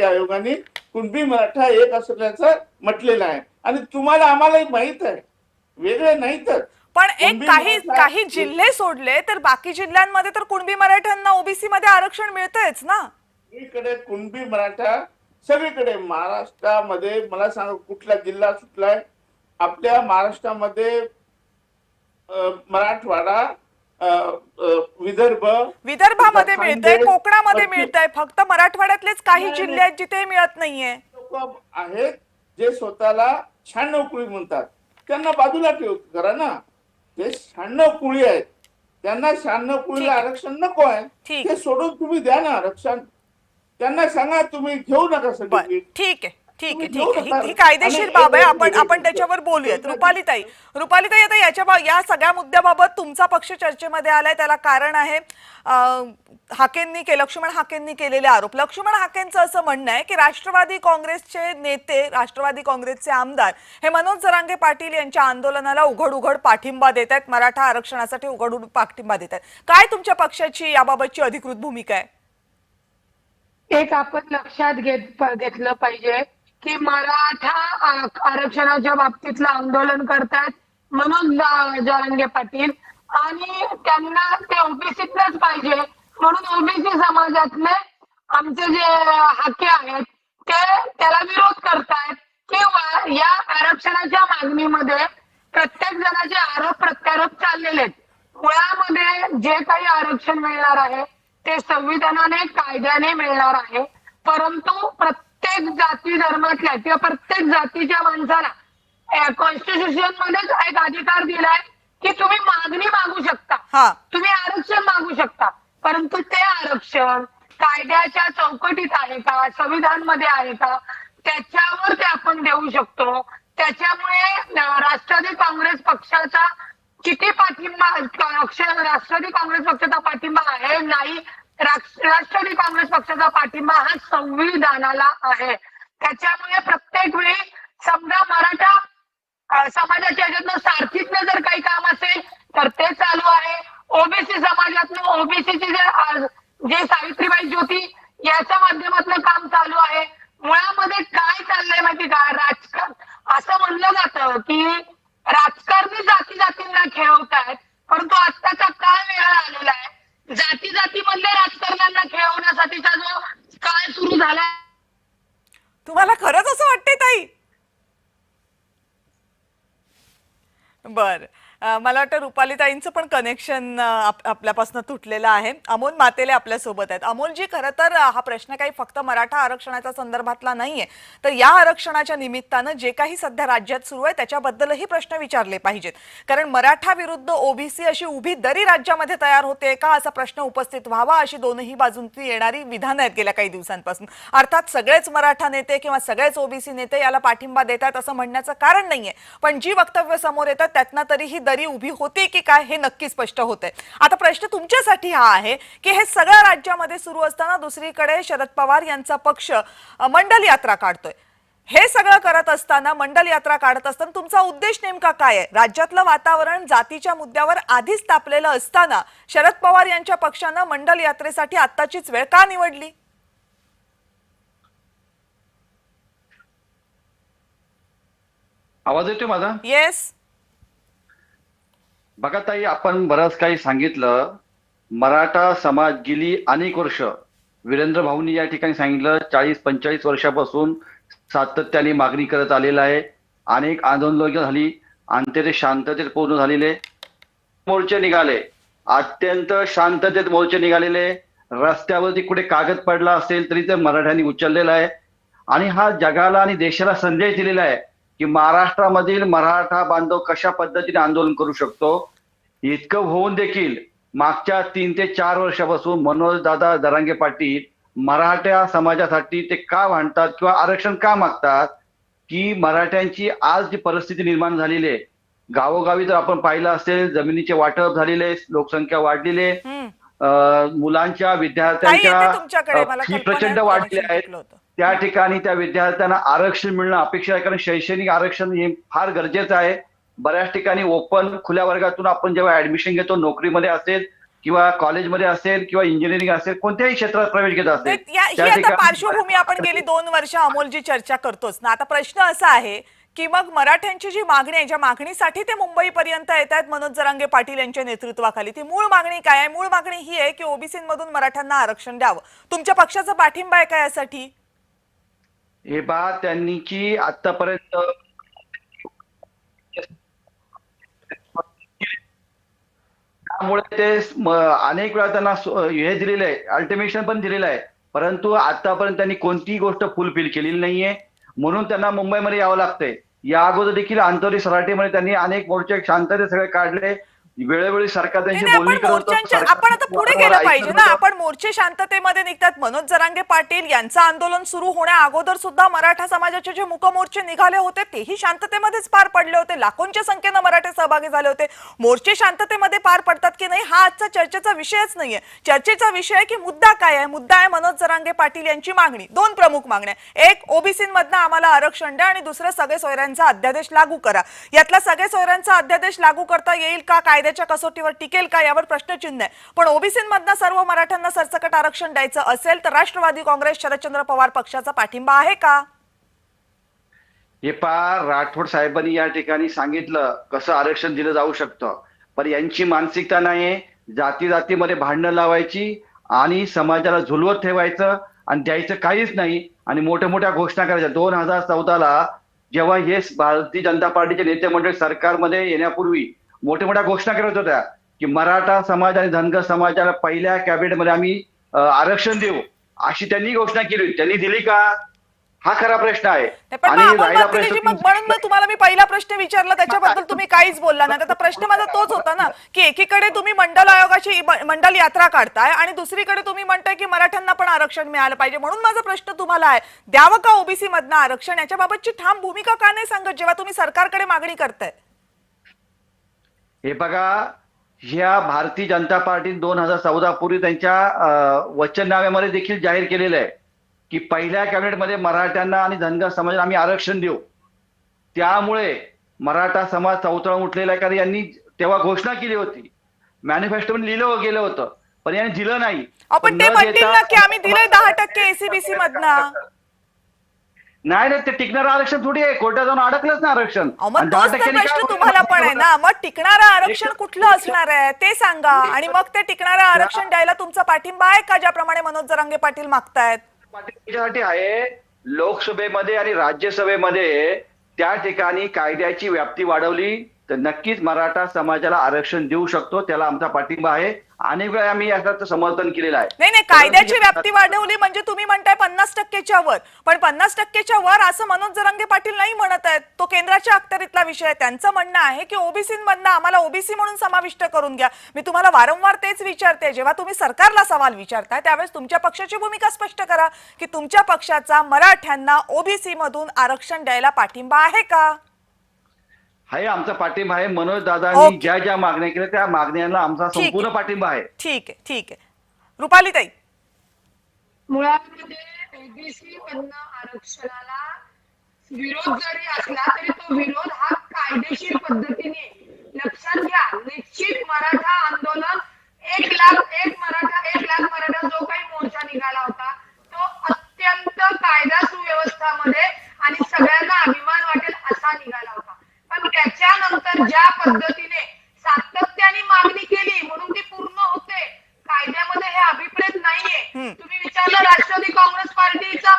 [SPEAKER 11] आयोगाने कुणबी मराठा एक असल्याचं म्हटलेलं आहे, आणि तुम्हाला आम्हालाही माहित आहे, वेगळे नाही. तर
[SPEAKER 1] पण काही जिल्हे सोडले तर बाकी जिल्ह्यांमध्ये तर कुणबी मराठ्यांना ओबीसी मध्ये आरक्षण मिळतंयच ना.
[SPEAKER 11] सगळीकडे कुणबी मराठा सगळीकडे महाराष्ट्रामध्ये. मला सांगा कुठला जिल्हा सुटलाय आपल्या महाराष्ट्रामध्ये? मराठवाडा,
[SPEAKER 1] विदर्भामध्ये मिळतंय, कोकणामध्ये मिळतंय, फक्त मराठवाड्यातलेच काही जिल्हे आहेत जिथे मिळत नाहीये.
[SPEAKER 11] लोक आहेत जे स्वतःला 96 कुळी म्हणतात, त्यांना बाजूला ठेव करा ना. ते 96 कुळी आहेत, त्यांना 96 कुळीला आरक्षण नको आहे, ते सोडून तुम्ही द्या ना आरक्षण. त्यांना सांगा तुम्ही घेऊ नका सर्टिफिकेट.
[SPEAKER 1] ठीक आहे. ही कायदेशीर बाब आहे, आपण त्याच्यावर बोलूयात. रुपालीताई, आता या सगळ्या मुद्द्याबाबत तुमचा पक्ष चर्चेमध्ये आलाय, त्याला कारण आहे लक्ष्मण हाकेंनी केलेले आरोप. लक्ष्मण हाकेंचं असं म्हणणं आहे की राष्ट्रवादी काँग्रेसचे नेते, राष्ट्रवादी काँग्रेसचे आमदार हे मनोज जरांगे पाटील यांच्या आंदोलनाला उघड पाठिंबा देत आहेत, मराठा आरक्षणासाठी उघड पाठिंबा देत आहेत. काय तुमच्या पक्षाची याबाबतची अधिकृत भूमिका आहे?
[SPEAKER 9] एक आपण लक्षात घेतलं पाहिजे की मराठा आरक्षणाच्या बाबतीतलं आंदोलन करतात मनोज जरांगे पाटील, आणि त्यांना ते ओबीसीतलंच पाहिजे म्हणून ओबीसी समाजातले आमचे जे हाके आहेत ते त्याला विरोध करतायत. किंवा या आरक्षणाच्या मागणीमध्ये प्रत्येक जणाचे आरोप प्रत्यारोप चाललेले आहेत. मुळामध्ये जे काही आरक्षण मिळणार आहे ते संविधानाने, कायद्याने मिळणार आहे, परंतु प्रत्येक जाती धर्मातल्या किंवा प्रत्येक जातीच्या माणसाला कॉन्स्टिट्यूशन मध्येच एक अधिकार दिलाय की तुम्ही मागणी मागू शकता, तुम्ही आरक्षण मागू शकता, परंतु ते आरक्षण कायद्याच्या चौकटीत आहे का, संविधान मध्ये आहे का, त्याच्यावर ते आपण देऊ शकतो. ते त्याच्यामुळे राष्ट्रवादी काँग्रेस पक्षाचा किती पाठिंबा, राष्ट्रवादी काँग्रेस पक्षाचा पाठिंबा आहे नाही, राष्ट्रवादी काँग्रेस पक्षाचा पाठिंबा हा संविधानाला आहे. त्याच्यामुळे प्रत्येक वेळी समजा मराठा समाजाच्या याच्यातनं सारथीतलं जर काही काम असेल तर ते चालू आहे. ओबीसी समाजातलं ओबीसीची जे सावित्रीबाई ज्योती याच्या माध्यमातून काम चालू आहे. मुळामध्ये काय चाललंय माहिती का, राजकारण असं म्हणलं जातं की राजकारणी जाती जातींना खेळवतायत, परंतु आत्ताचा काळ वेगळा आलेला आहे. जाती जातीमधल्या राजकारण्यांना खेळवण्यासाठीचा जो काळ सुरू झाला.
[SPEAKER 1] तुम्हाला खरंच असं वाटतंय ताई? बर, मला वाटतं रुपालीताईंचं पण कनेक्शन आपल्यापासून तुटलेलं आहे. अमोल मातेले आपल्या सोबत आहेत. अमोलजी, खरं तर हा प्रश्न काही फक्त मराठा आरक्षणाच्या संदर्भातला नाहीये, तर या आरक्षणाच्या निमित्तानं जे काही सध्या राज्यात सुरू आहे त्याच्याबद्दलही प्रश्न विचारले पाहिजेत. कारण मराठा विरुद्ध ओबीसी अशी उभी दरी राज्यामध्ये तयार होते का असा प्रश्न उपस्थित व्हावा अशी दोनही बाजूंची येणारी विधानं आहेत गेल्या काही दिवसांपासून. अर्थात सगळेच मराठा नेते किंवा सगळेच ओबीसी नेते याला पाठिंबा देतात असं म्हणण्याचं कारण नाहीये, पण जी वक्तव्य समोर येतात त्यातनं तरीही दरी उभी होते की काय हे नक्की स्पष्ट होतंय. आता प्रश्न तुमच्यासाठी हा आहे की हे सगळं राज्यामध्ये सुरू असताना दुसरीकडे शरद पवार यांचा पक्ष मंडल यात्रा काढतोय. हे सगळं करत असताना, मंडल यात्रा काढत असताना तुमचा उद्देश नेमका काय आहे? राज्यातलं वातावरण जातीच्या मुद्द्यावर आधीच तापलेलं असताना शरद पवार यांच्या पक्षानं मंडल यात्रेसाठी आत्ताचीच वेळ का निवडली?
[SPEAKER 10] आवाज येतोय माझा?
[SPEAKER 1] येस.
[SPEAKER 10] बघा ताई, आपण बरंच काही सांगितलं. मराठा समाज गेली अनेक वर्ष, वीरेंद्र भाऊंनी या ठिकाणी सांगितलं, 40-45 वर्षापासून सातत्याने मागणी करत आलेला आहे. अनेक आंदोलनं झाली आणि ते शांततेत पूर्ण झालेले मोर्चे निघाले, अत्यंत शांततेत मोर्चे निघालेले. रस्त्यावरती कुठे कागद पडला असेल तरी ते मराठ्यांनी उचललेला आहे. आणि हा जगाला आणि देशाला संदेश दिलेला आहे की महाराष्ट्रामधील मराठा बांधव कशा पद्धतीने आंदोलन करू शकतो. इतकं होऊन देखील मागच्या 3 ते 4 वर्षापासून मनोजदादा जरांगे पाटील मराठा समाजासाठी ते का भांडतात किंवा आरक्षण का मागतात की मराठ्यांची आज जी परिस्थिती निर्माण झालेली आहे, गावोगावी जर आपण पाहिलं असेल जमिनीचे वाटप झालेले, लोकसंख्या वाढलेली, मुलांच्या विद्यार्थ्यांच्या फी प्रचंड वाढलेल्या आहेत. त्या ठिकाणी त्या विद्यार्थ्यांना आरक्षण मिळणं अपेक्षा आहे, कारण शैक्षणिक आरक्षण हे फार गरजेचं आहे. बऱ्याच ठिकाणी ओपन खुल्या वर्गातून आपण जेव्हा ऍडमिशन घेतो, नोकरीमध्ये असेल किंवा कॉलेजमध्ये असेल किंवा इंजिनिअरिंग असेल, कोणत्याही क्षेत्रात प्रवेश घेत असेल,
[SPEAKER 1] ही आता पार्श्वभूमी आपण गेली 2 वर्ष अमोलजी चर्चा करतोच ना. आता प्रश्न असा आहे की मग मराठ्यांची जी मागणी आहे, ज्या मागणीसाठी ते मुंबईपर्यंत येत आहेत मनोज जरांगे पाटील यांच्या नेतृत्वाखाली, ती मूळ मागणी काय आहे? मूळ मागणी ही आहे की ओबीसीमधून मराठ्यांना आरक्षण द्यावं. तुमच्या पक्षाचा पाठिंबा आहे का यासाठी?
[SPEAKER 10] हे बा, त्यांनी की आतापर्यंत त्यामुळे ते अनेक वेळा त्यांना हे दिलेलं आहे, अल्टिमेशन पण दिलेलं आहे, परंतु आतापर्यंत त्यांनी कोणतीही गोष्ट फुलफिल केलेली नाहीये. म्हणून त्यांना मुंबईमध्ये यावं लागतंय. या अगोदर देखील अंतरी सराटीमध्ये त्यांनी अनेक मोर्चे शांततेत सगळे काढले. वेळोवेळी सरकार त्यांची बोलणी करत.
[SPEAKER 1] आपण आता पुढे गेलं पाहिजे ना. आपण मोर्चे शांततेमध्ये निघतात. मनोज जरांगे पाटील यांचं आंदोलन सुरू होण्या अगोदर सुद्धा मराठा समाजाचे जे मूकमोर्चे निघाले होते तेही शांततेमध्येच पार पडले होते. लाखोंच्या संख्येनं मराठे सहभागी झाले होते. मोर्चे शांततेमध्ये पार पडतात की नाही हा आजचा चर्चेचा विषयच नाहीये. चर्चेचा विषय आहे की मुद्दा काय आहे. मुद्दा आहे मनोज जरांगे पाटील यांची मागणी. 2 प्रमुख मागण्या. एक, ओबीसीमधनं आम्हाला आरक्षण द्या आणि दुसरं, सगळे सोयऱ्यांचा अध्यादेश लागू करा. यातला सगळे सोयऱ्यांचा अध्यादेश लागू करता येईल का, कायद्याच्या कसोटीवर टिकेल का, यावर प्रश्नचिन्ह आहे. पण ओबीसीमधनं सर्व मराठ्यांना सरसकट आरक्षण द्यायचं असेल तर राष्ट्रवादी काँग्रेस शरदचंद्र पवार पक्षाचा पाठिंबा आहे का?
[SPEAKER 10] हे राठोड साहेबांनी या ठिकाणी सांगितलं कसं आरक्षण दिलं जाऊ शकतं, पण यांची मानसिकता नाहीये. जाती जातीमध्ये भांडणं लावायची आणि समाजाला झुलवत ठेवायचं आणि द्यायचं काहीच नाही आणि मोठ्या मोठ्या घोषणा करायच्या. 2014 जेव्हा हे भारतीय जनता पार्टीचे नेते मंडळ सरकारमध्ये येण्यापूर्वी मोठ्या मोठ्या घोषणा करत होत्या की मराठा समाज आणि धनगर समाजाला पहिल्या कॅबिनेटमध्ये आम्ही आरक्षण देऊ, अशी त्यांनी घोषणा केली. त्यांनी दिली का, हा खरा प्रश्न आहे.
[SPEAKER 1] म्हणून तुम्हाला मी मी पहिला प्रश्न विचारला त्याच्याबद्दल तुम्ही काहीच बोलला नाही. आता प्रश्न माझा तोच होता ना की एकीकडे तुम्ही मंडल आयोगाची मंडल यात्रा काढताय आणि दुसरीकडे तुम्ही म्हणताय की मराठ्यांना पण आरक्षण मिळालं पाहिजे. म्हणून माझा प्रश्न तुम्हाला आहे, द्यावं का ओबीसी मधनं आरक्षण? याच्याबाबतची ठाम भूमिका का नाही सांगत जेव्हा तुम्ही सरकारकडे मागणी करताय?
[SPEAKER 10] हे बघा, ह्या भारतीय जनता पार्टी 2014 पूर्वी त्यांच्या वचननाम्यामध्ये देखील जाहीर केलेलं आहे की पहिल्या कॅबिनेटमध्ये मराठ्यांना आणि धनगर समाजाला आम्ही आरक्षण देऊ. त्यामुळे मराठा समाज चवतळून उठलेला आहे, कारण यांनी तेव्हा घोषणा केली होती, मॅनिफेस्टो लिहिलं गेलं होतं, पण यांनी दिलं नाही.
[SPEAKER 1] आपण ते म्हणतील ना की आम्ही दिले 10% एसीबीसी मधनं.
[SPEAKER 10] नाही नाही, ते टिकणारं आरक्षण थोडी आहे, कोर्टात जाऊन अडकलंच ना आरक्षण.
[SPEAKER 1] मग तोच तर प्रश्न तुम्हाला पण आहे ना, मग टिकणारं आरक्षण कुठलं असणार आहे ते सांगा आणि मग ते टिकणारं आरक्षण द्यायला तुमचा पाठिंबा आहे का, ज्याप्रमाणे मनोज जरांगे पाटील मागतायत?
[SPEAKER 10] पाठिंब्यासाठी आहे. लोकसभेमध्ये आणि राज्यसभेमध्ये त्या ठिकाणी कायद्याची व्याप्ती वाढवली तर नक्कीच मराठा समाजाला आरक्षण देऊ शकतो, त्याला आमचा पाठिंबा आहे. अनेक वेळा आम्ही याचं समर्थन केलेलं आहे.
[SPEAKER 1] नाही, कायद्याची व्याप्ती वाढवली म्हणजे तुम्ही म्हणताय 50%च्या वर, पण 50%च्या वर असं मनोज जरांगे पाटील नाही म्हणत आहेत. तो केंद्राच्या अखत्यारीतला विषय आहे. त्यांचं म्हणणं आहे की ओबीसी मधनं आम्हाला ओबीसी म्हणून समाविष्ट करून घ्या. मी तुम्हाला वारंवार तेच विचारते, जेव्हा तुम्ही सरकारला सवाल विचारताय त्यावेळेस तुमच्या पक्षाची भूमिका स्पष्ट करा की तुमच्या पक्षाचा मराठ्यांना ओबीसी मधून आरक्षण द्यायला पाठिंबा आहे का?
[SPEAKER 10] आहे, आमचा पाठिंबा आहे. मनोज दादांनी ज्या ज्या मागण्या केल्या त्या मागण्यांना आमचा संपूर्ण पाठिंबा आहे.
[SPEAKER 1] ठीक आहे, ठीक आहे. रुपाली ताई,
[SPEAKER 9] मुळामध्ये ओबीसी मधनं आरक्षणाला विरोध जरी असला तरी तो विरोध हा कायदेशीर पद्धतीने, लक्षात घ्या, निश्चित मराठा आंदोलन 1 लाख मराठा जो काही मोर्चा निघाला होता तो अत्यंत कायदा सुव्यवस्थामध्ये आणि सगळ्यांना अभिमान वाटेल असा निघाला होता. पण त्याच्यानंतर ज्या पद्धतीने सातत्याने मागणी केली म्हणून ती पूर्ण होते. कायद्यामध्ये हे अभिप्रेत नाहीये. तुम्ही विचारलं राष्ट्रवादी काँग्रेस पार्टीचा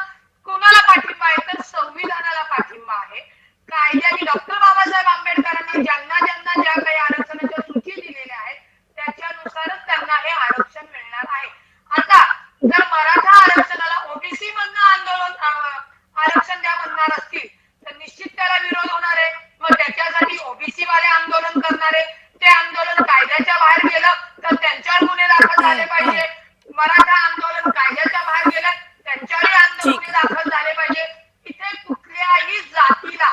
[SPEAKER 9] कोणाला पाठिंबा आहे, तर संविधानाला पाठिंबा आहे. कायद्याने डॉक्टर बाबासाहेब आंबेडकरांनी ज्यांना ज्यांना ज्या काही आरक्षणाच्या सूची दिलेल्या आहेत त्याच्यानुसारच त्यांना हे आरक्षण मिळणार आहे. आता जर मराठा आरक्षणाला ओबीसी मधनं आरक्षण द्या म्हणणार असतील तर निश्चित त्याला विरोध होणार आहे. मग त्याच्यासाठी ओबीसी वाले आंदोलन करणारे, ते आंदोलन कायद्याच्या बाहेर गेलं तर त्यांच्यावर गुन्हे दाखल झाले पाहिजे. मराठा आंदोलन कायद्याच्या बाहेर गेलं त्यांच्यावरही गुन्हे दाखल झाले पाहिजे. इथे कुठल्याही जातीला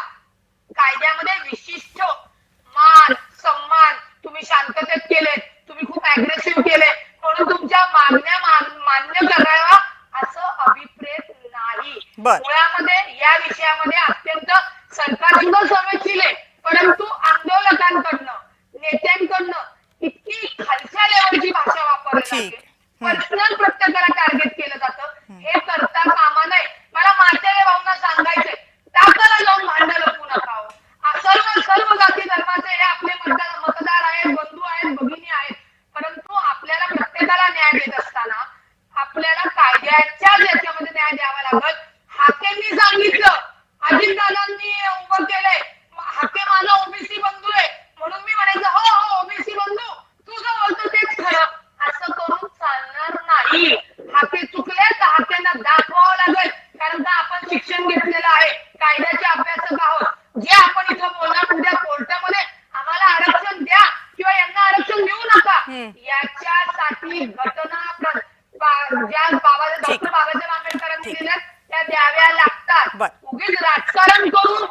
[SPEAKER 9] कायद्यामध्ये विशिष्ट मान सन्मान तुम्ही शांततेत केले, तुम्ही खूप अग्रेसिव्ह केले म्हणून तुमच्या मागण्या मान्य कराव्या असं अभिप्रेत नाही. मुळामध्ये या विषयामध्ये अत्यंत सरकार सुद्धा संवेदनशील आहे, परंतु आंदोलकांकडनं, नेत्यांकडनं इतकी खालच्या लेवलची भाषा वापरली जाते, पर्सनल प्रत्येकाला टार्गेट केलं जातं. हे करता कामा नये. मला म्हातारे भाऊंना सांगायचंय, टाकाला जाऊन भांडण लपू नका. सर्व जाती धर्माचे हे आपले मतदार आहेत, बंधू आहेत, भगिनी आहेत, परंतु आपल्याला प्रत्येकाला न्याय देत असताना आपल्याला कायद्याच्या याच्यामध्ये न्याय द्यावा लागेल. हाकेंनी सांगितलं, अजितदादांनी उभं केलंय, हाके माझा ओबीसी बंधू आहे म्हणून मी म्हणायचं हो ओबीसी बंधू तुझं बोलतो तेच खरं, असं करून चालणार नाही. हाके चुकले तर हाकेंना दाखवावं लागेल, कारण का आपण शिक्षण घेतलेलं आहे, कायद्याचे अभ्यासक आहोत. जे आपण इथं बोलणार उद्या कोर्टामध्ये आम्हाला आरक्षण द्या किंवा यांना आरक्षण देऊ नका, याच्यासाठी घटना ज्या डॉक्टर बाबासाहेब आंबेडकरांनी दिल्या त्या द्याव्या लागतात. उगीच राजकारण करून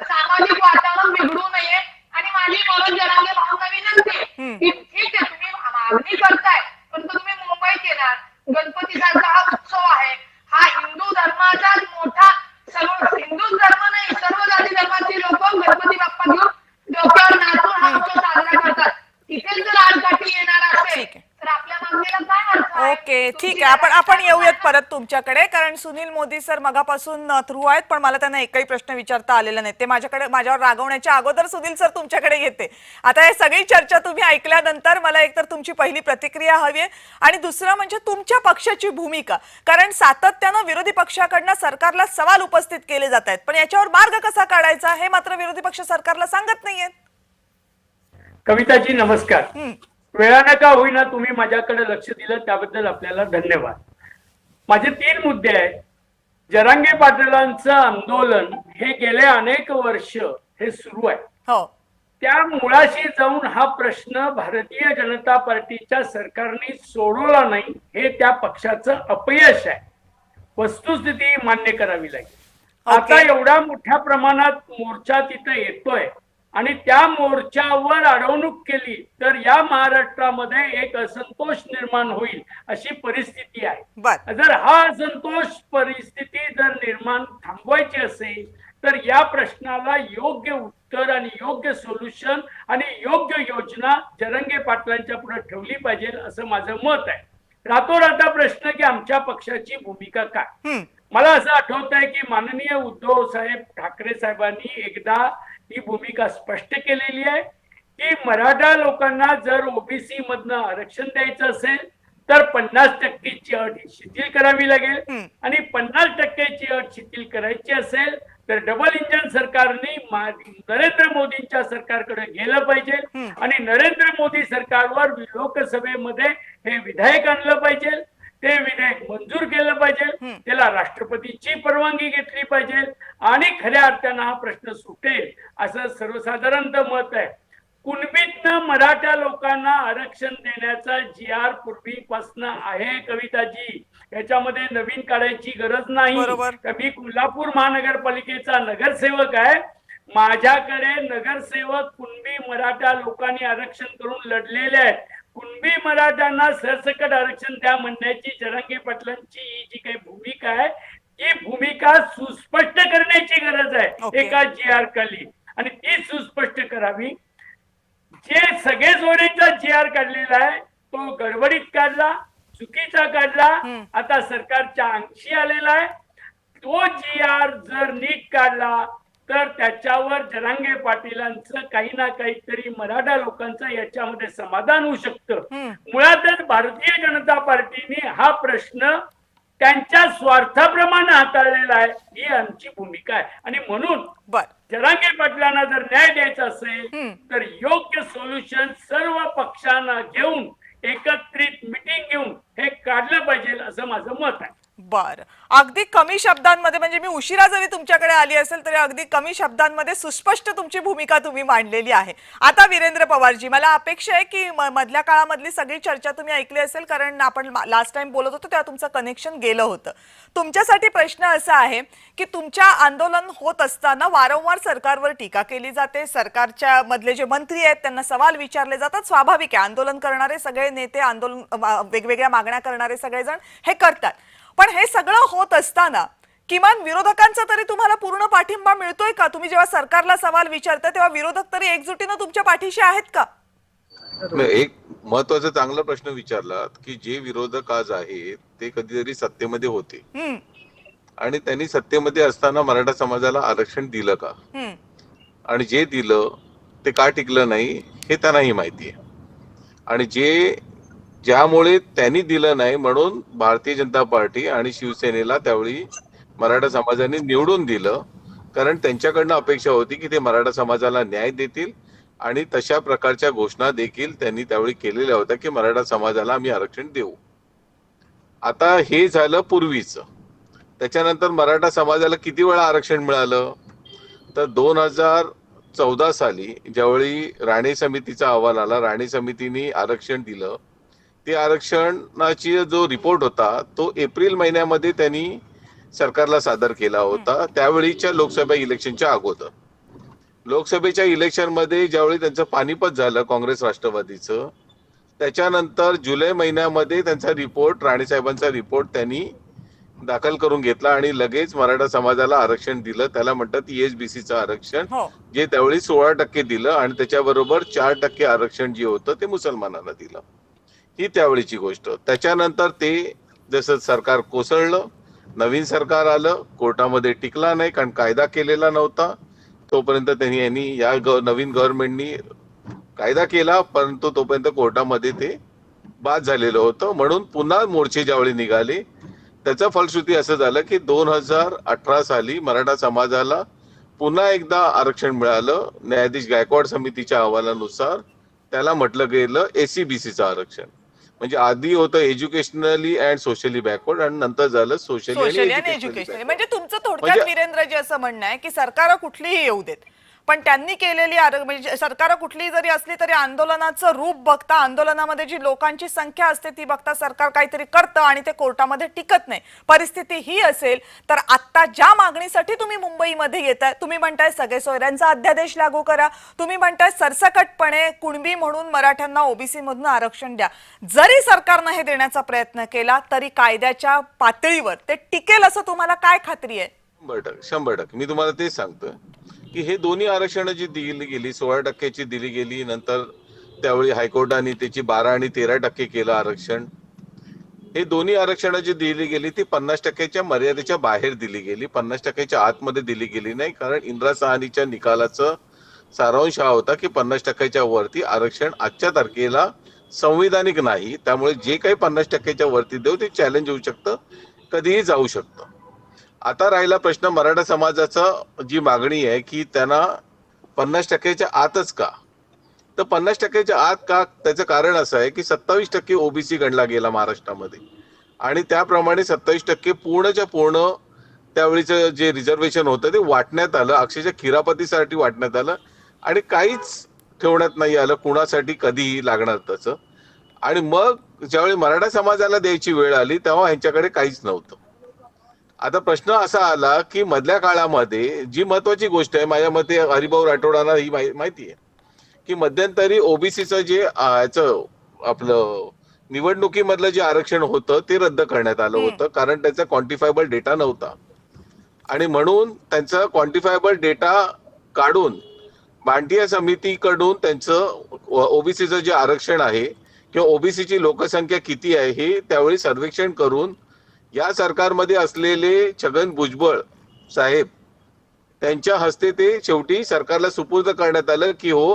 [SPEAKER 9] सामाजिक वातावरण बिघडू नये. आणि माझी मनोज जरांगे भाऊंना विनंती की ठीक आहे तुम्ही मागणी करताय, पण तुम्ही मुंबईत येणार, गणपतीसारखा हा उत्सव आहे, हा हिंदू धर्माचाच मोठा, सर्व हिंदू धर्म नाही सर्व जाती धर्माची लोक गणपती बाप्पा घेऊन डोक्यावर नाचून हा उत्सव साजरा करतात. तिथेच जर आडकाठी येणार असेल तर आपल्या मागणीला काय अर्थ आहे?
[SPEAKER 1] ओके, ठीक आहे. आपण येऊयात परत तुमच्याकडे, कारण सुनील मोदी सर मगापासून थ्रू आहेत पण मला त्यांना एकही प्रश्न विचारता आलेला नाही. ते माझ्यावर रागवण्याच्या अगोदर सुनील सर तुमच्याकडे येते. आता हे सगळी चर्चा तुम्ही ऐकल्यानंतर मला एकतर तुमची पहिली प्रतिक्रिया हवी आहे आणि दुसरं म्हणजे तुमच्या पक्षाची भूमिका, कारण सातत्यानं विरोधी पक्षाकडनं सरकारला सवाल उपस्थित केले जात आहेत पण याच्यावर मार्ग कसा काढायचा हे मात्र विरोधी पक्ष सरकारला सांगत नाहीयेत.
[SPEAKER 12] कविताजी नमस्कार. वेळानं का होईना तुम्ही माझ्याकडे लक्ष दिलं त्याबद्दल आपल्याला धन्यवाद. माझे 3 मुद्दे आहेत. जरांगे पाटलांचं आंदोलन हे गेले अनेक वर्ष हे सुरू आहे.
[SPEAKER 1] हो
[SPEAKER 12] त्या मुळाशी जाऊन हा प्रश्न भारतीय जनता पार्टीच्या सरकारने सोडवला नाही, हे त्या पक्षाचं अपयश आहे. वस्तुस्थिती मान्य करावी लागेल. आता एवढ्या मोठ्या प्रमाणात मोर्चा तिथं येतोय आणि त्या मोर्चावर अडवणूक केली तर या महाराष्ट्रामध्ये एक असंतोष निर्माण होईल अशी परिस्थिती आहे. जर हा असंतोष परिस्थिती जर निर्माण थांबवायची असेल तर या प्रश्नाला योग्य उत्तर आणि योग्य सोल्युशन आणि योग्य योजना जरांगे पाटलांच्या पुढे ठेवली पाहिजे असं माझं मत आहे. रातोराता प्रश्न की आमच्या पक्षाची भूमिका काय. मला असं आठवत आहे की माननीय उद्धव साहेब ठाकरे साहेबांनी एकदा ही भूमिका स्पष्ट केलेली आहे की मराठा लोकांना जर ओबीसी मधनं आरक्षण द्यायचं असेल तर 50% अट शिथिल करावी लागेल आणि 50% अट शिथिल करायची असेल तर डबल इंजन सरकारने नरेंद्र मोदींच्या सरकारकडे गेलं पाहिजे आणि नरेंद्र मोदी सरकारवर लोकसभेमध्ये हे विधेयक आणलं पाहिजे. ते विधेयक मंजूर केलं पाहिजे, त्याला राष्ट्रपतीची परवानगी घेतली पाहिजे आणि खऱ्या अर्थानं हा प्रश्न सुटेल असं सर्वसाधारणतः मत आहे. कुणबीतनं मराठा लोकांना आरक्षण देण्याचा जी.आर. पूर्वीपासून आहे कविताजी, याच्यामध्ये नवीन काढायची गरज नाही. मी कोल्हापूर महानगरपालिकेचा नगरसेवक आहे. माझ्याकडे नगरसेवक कुणबी मराठा लोकांनी आरक्षण करून लढलेले आहेत. कुणबी मराठ्यांना सरसकट आरक्षण द्या म्हणण्याची जरांगे पाटलांची ही जी काही भूमिका आहे ही भूमिका सुस्पष्ट करण्याची गरज आहे एका जी.आर. खाली आणि ती सुस्पष्ट करावी. जे सगळे जोड्यांचा जी.आर. काढलेला आहे तो गडबडीत काढला, चुकीचा काढला, आता सरकारच्या अंशी आलेला आहे. तो जी.आर. जर नीट काढला तर त्याच्यावर जरांगे पाटीलांचं काही ना काहीतरी मराठा लोकांचं याच्यामध्ये समाधान होऊ शकतं. मुळातच भारतीय जनता पार्टीने हा प्रश्न त्यांच्या स्वार्थाप्रमाणे हाताळलेला आहे ही आमची भूमिका आहे आणि म्हणून जरांगे पाटलांना जर न्याय द्यायचा असेल तर योग्य सोल्युशन सर्व पक्षांना घेऊन एकत्रित मिटिंग घेऊन हे काढलं पाहिजे असं माझं मत आहे.
[SPEAKER 1] बर, अगदी कमी शब्दांमध्ये, म्हणजे मी उशिरा जरी तुमच्याकडे आली असेल तरी अगदी कमी शब्दांमध्ये सुस्पष्ट तुमची भूमिका तुम्ही मांडलेली आहे. आता वीरेंद्र पवारजी, मला अपेक्षा आहे की मधल्या काळामधली सगळी चर्चा तुम्ही ऐकली असेल कारण आपण लास्ट टाइम बोलत होतो तेव्हा तुमचं कनेक्शन गेलं होतं. तुमच्यासाठी प्रश्न असा आहे की तुमच्या आंदोलन होत असताना वारंवार सरकारवर टीका केली जाते, सरकारच्या मधले जे मंत्री आहेत त्यांना सवाल विचारले जातात. स्वाभाविक आहे, आंदोलन करणारे सगळे नेते, आंदोलन वेगवेगळ्या मागण्या करणारे सगळेजण हे करतात. पण हे सगळं होत असताना किमान विरोधकांचा तरी तुम्हाला पूर्ण पाठिंबा मिळतोय का? तुम्ही जेव्हा सरकारला सवाल विचारता तेव्हा विरोधक तरी एकजुटीनं तुमच्या पाठीशी आहेत का?
[SPEAKER 8] एक महत्वाचा चांगला प्रश्न विचारलात की जे विरोधक आज आहेत ते कधीतरी सत्तेमध्ये होते आणि त्यांनी सत्तेमध्ये असताना मराठा समाजाला आरक्षण दिलं का आणि जे दिलं ते का टिकलं नाही हे त्यांनाही माहिती आहे. आणि ज्यामुळे त्यांनी दिलं नाही म्हणून भारतीय जनता पार्टी आणि शिवसेनेला त्यावेळी मराठा समाजाने निवडून दिलं, कारण त्यांच्याकडनं अपेक्षा होती की ते मराठा समाजाला न्याय देतील आणि तशा प्रकारच्या घोषणा देखील त्यांनी त्यावेळी केलेल्या होत्या की मराठा समाजाला आम्ही आरक्षण देऊ. आता हे झालं पूर्वीच. त्याच्यानंतर मराठा समाजाला किती वेळा आरक्षण मिळालं तर 2014 साली ज्यावेळी राणे समितीचा अहवाल आला, राणे समितीने आरक्षण दिलं. ते आरक्षणाची जो रिपोर्ट होता तो एप्रिल महिन्यामध्ये त्यांनी सरकारला सादर केला होता, त्यावेळीच्या लोकसभा इलेक्शनच्या अगोदर. लोकसभेच्या इलेक्शन मध्ये ज्यावेळी त्यांचं पानिपत झालं काँग्रेस राष्ट्रवादीचं, त्याच्यानंतर जुलै महिन्यामध्ये त्यांचा रिपोर्ट, राणे साहेबांचा रिपोर्ट त्यांनी दाखल करून घेतला आणि लगेच मराठा समाजाला आरक्षण दिलं. त्याला म्हणतात ESBCचं आरक्षण, जे त्यावेळी 16% दिलं आणि त्याच्याबरोबर 4% आरक्षण जे होतं ते मुसलमानांना दिलं. ही त्यावेळीची गोष्ट. त्याच्यानंतर ते जसं सरकार कोसळलं, नवीन सरकार आलं, कोर्टामध्ये टिकला नाही कारण कायदा केलेला नव्हता. तोपर्यंत यांनी या नवीन गव्हर्नमेंटनी कायदा केला परंतु तोपर्यंत कोर्टामध्ये ते बाद झालेलं होतं. म्हणून पुन्हा मोर्चे ज्यावेळी निघाले त्याचं फलश्रुती असं झालं की 2018 साली मराठा समाजाला पुन्हा एकदा आरक्षण मिळालं. न्यायाधीश गायकवाड समितीच्या अहवालानुसार त्याला म्हटलं गेलं SCBCचं आरक्षण. म्हणजे आधी होतं एज्युकेशनली अँड सोशली बॅकवर्ड आणि नंतर झालं सोशली आणि एज्युकेशनली.
[SPEAKER 1] म्हणजे तुमचं थोडक्यात वीरेंद्रजी असं म्हणणं आहे की सरकार कुठलीही येऊ देत पण त्यांनी केलेली म्हणजे सरकार कुठली जरी असली तरी आंदोलनाचं रूप बघता, आंदोलनामध्ये जी लोकांची संख्या असते ती बघता सरकार काहीतरी करतं आणि ते कोर्टामध्ये टिकत नाही. परिस्थिती ही असेल तर आता ज्या मागणीसाठी तुम्ही मुंबईमध्ये येताय, तुम्ही म्हणताय सगळे सोयऱ्यांचा अध्यादेश लागू करा, तुम्ही म्हणताय सरसकटपणे कुणबी म्हणून मराठ्यांना ओबीसी मधून आरक्षण द्या. जरी सरकारनं हे देण्याचा प्रयत्न केला तरी कायद्याच्या पातळीवर ते टिकेल असं तुम्हाला काय खात्री आहे?
[SPEAKER 8] 100% मी तुम्हाला तेच सांगतोय की हे दोन्ही आरक्षण जी दिली गेली 16% दिली गेली, नंतर त्यावेळी हायकोर्टाने त्याची 12 आणि 13% केलं आरक्षण. हे दोन्ही आरक्षण जी दिली गेली ती 50%च्या मर्यादेच्या बाहेर दिली गेली, 50%च्या आतमध्ये दिली गेली नाही. कारण इंदिरा साहनीच्या निकालाचं सारांश हा होता की 50%च्या वरती आरक्षण आजच्या तारखेला संविधानिक नाही. त्यामुळे जे काही 50%च्या वरती देऊ ते चॅलेंज होऊ शकतं, कधीही जाऊ शकतं. आता राहिला प्रश्न मराठा समाजाचा जी मागणी आहे की त्यांना 50%च्या आतच का, तर 50%च्या आत का, त्याचं कारण असं आहे की 27% ओबीसी गणला गेला महाराष्ट्रामध्ये आणि त्याप्रमाणे 27% पूर्णच्या पूर्ण त्यावेळीचं जे रिझर्वेशन होतं ते वाटण्यात आलं, अक्षरशः खिरापतीसाठी वाटण्यात आलं आणि काहीच ठेवण्यात नाही आलं कुणासाठी कधीही लागणार तसं. आणि मग ज्यावेळी मराठा समाजाला द्यायची वेळ आली तेव्हा ह्यांच्याकडे काहीच नव्हतं. आता प्रश्न असा आला की मधल्या काळामध्ये जी महत्वाची गोष्ट आहे, माझ्या मते हरिभाऊ राठोडांना ही माहिती आहे की मध्यंतरी ओबीसीचं जे याचं आपलं निवडणुकीमधलं जे आरक्षण होतं ते रद्द करण्यात आलं होतं, कारण त्याचा क्वांटिफायबल डेटा नव्हता आणि म्हणून त्यांचा क्वांटिफायबल डेटा काढून भांडीय समितीकडून त्यांचं ओबीसीचं जे आरक्षण आहे किंवा ओबीसीची लोकसंख्या किती आहे हे त्यावेळी सर्वेक्षण करून या सरकारमध्ये असलेले छगन भुजबळ साहेब त्यांच्या हस्ते ते शेवटी सरकारला सुपूर्द करण्यात आलं की हो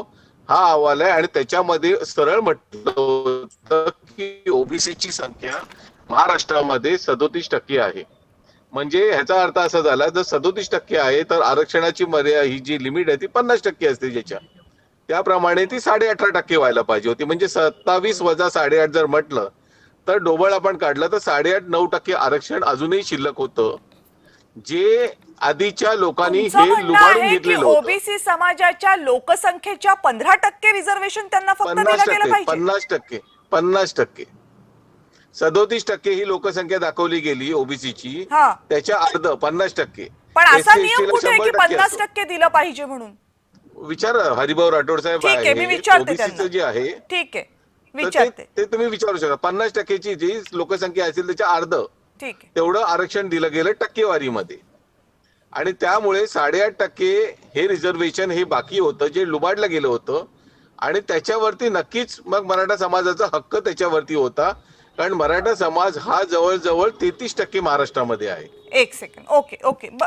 [SPEAKER 8] हा अहवाल आहे. आणि त्याच्यामध्ये सरळ म्हटलं होतं की ओबीसीची संख्या महाराष्ट्रामध्ये 37% आहे. म्हणजे ह्याचा अर्थ असा झाला जर 37% आहे तर आरक्षणाची मर्यादा ही जी लिमिट आहे ती 50% असते, ज्याच्या त्याप्रमाणे ती 18.5% व्हायला पाहिजे होती. म्हणजे 27 वजा 8.5 जर म्हटलं तर डोबळ आपण काढलं तर 8.5-9% आरक्षण अजूनही शिल्लक होतं, जे आधीच्या लोकांनी हे लुबाडून घेतलेलं होतं.
[SPEAKER 1] ओबीसी समाजाच्या लोकसंख्येच्या 15% रिझर्वेशन त्यांना फक्त दिलं गेलं पाहिजे.
[SPEAKER 8] 50%. 37% ही लोकसंख्या दाखवली गेली ओबीसीची, त्याच्या अर्ध 50%.
[SPEAKER 1] पण असा नियम कुठे आहे की 50% दिलं पाहिजे म्हणून?
[SPEAKER 8] विचार हरिभाऊ राठोड साहेब ओबीसीचं जे आहे
[SPEAKER 1] ठीक आहे
[SPEAKER 8] ते तुम्ही विचारू शकता. 50%ची जी लोकसंख्या असेल त्याच्या अर्ध तेवढं आरक्षण दिलं गेलं टक्केवारीमध्ये आणि त्यामुळे 8.5% हे रिझर्वेशन हे बाकी होतं जे लुबाडलं गेलं होतं आणि त्याच्यावरती नक्कीच मग मराठा समाजाचा हक्क त्याच्यावरती होता, कारण मराठा समाज हा जवळजवळ 33% महाराष्ट्रामध्ये आहे.
[SPEAKER 1] एक सेकंड, ओके.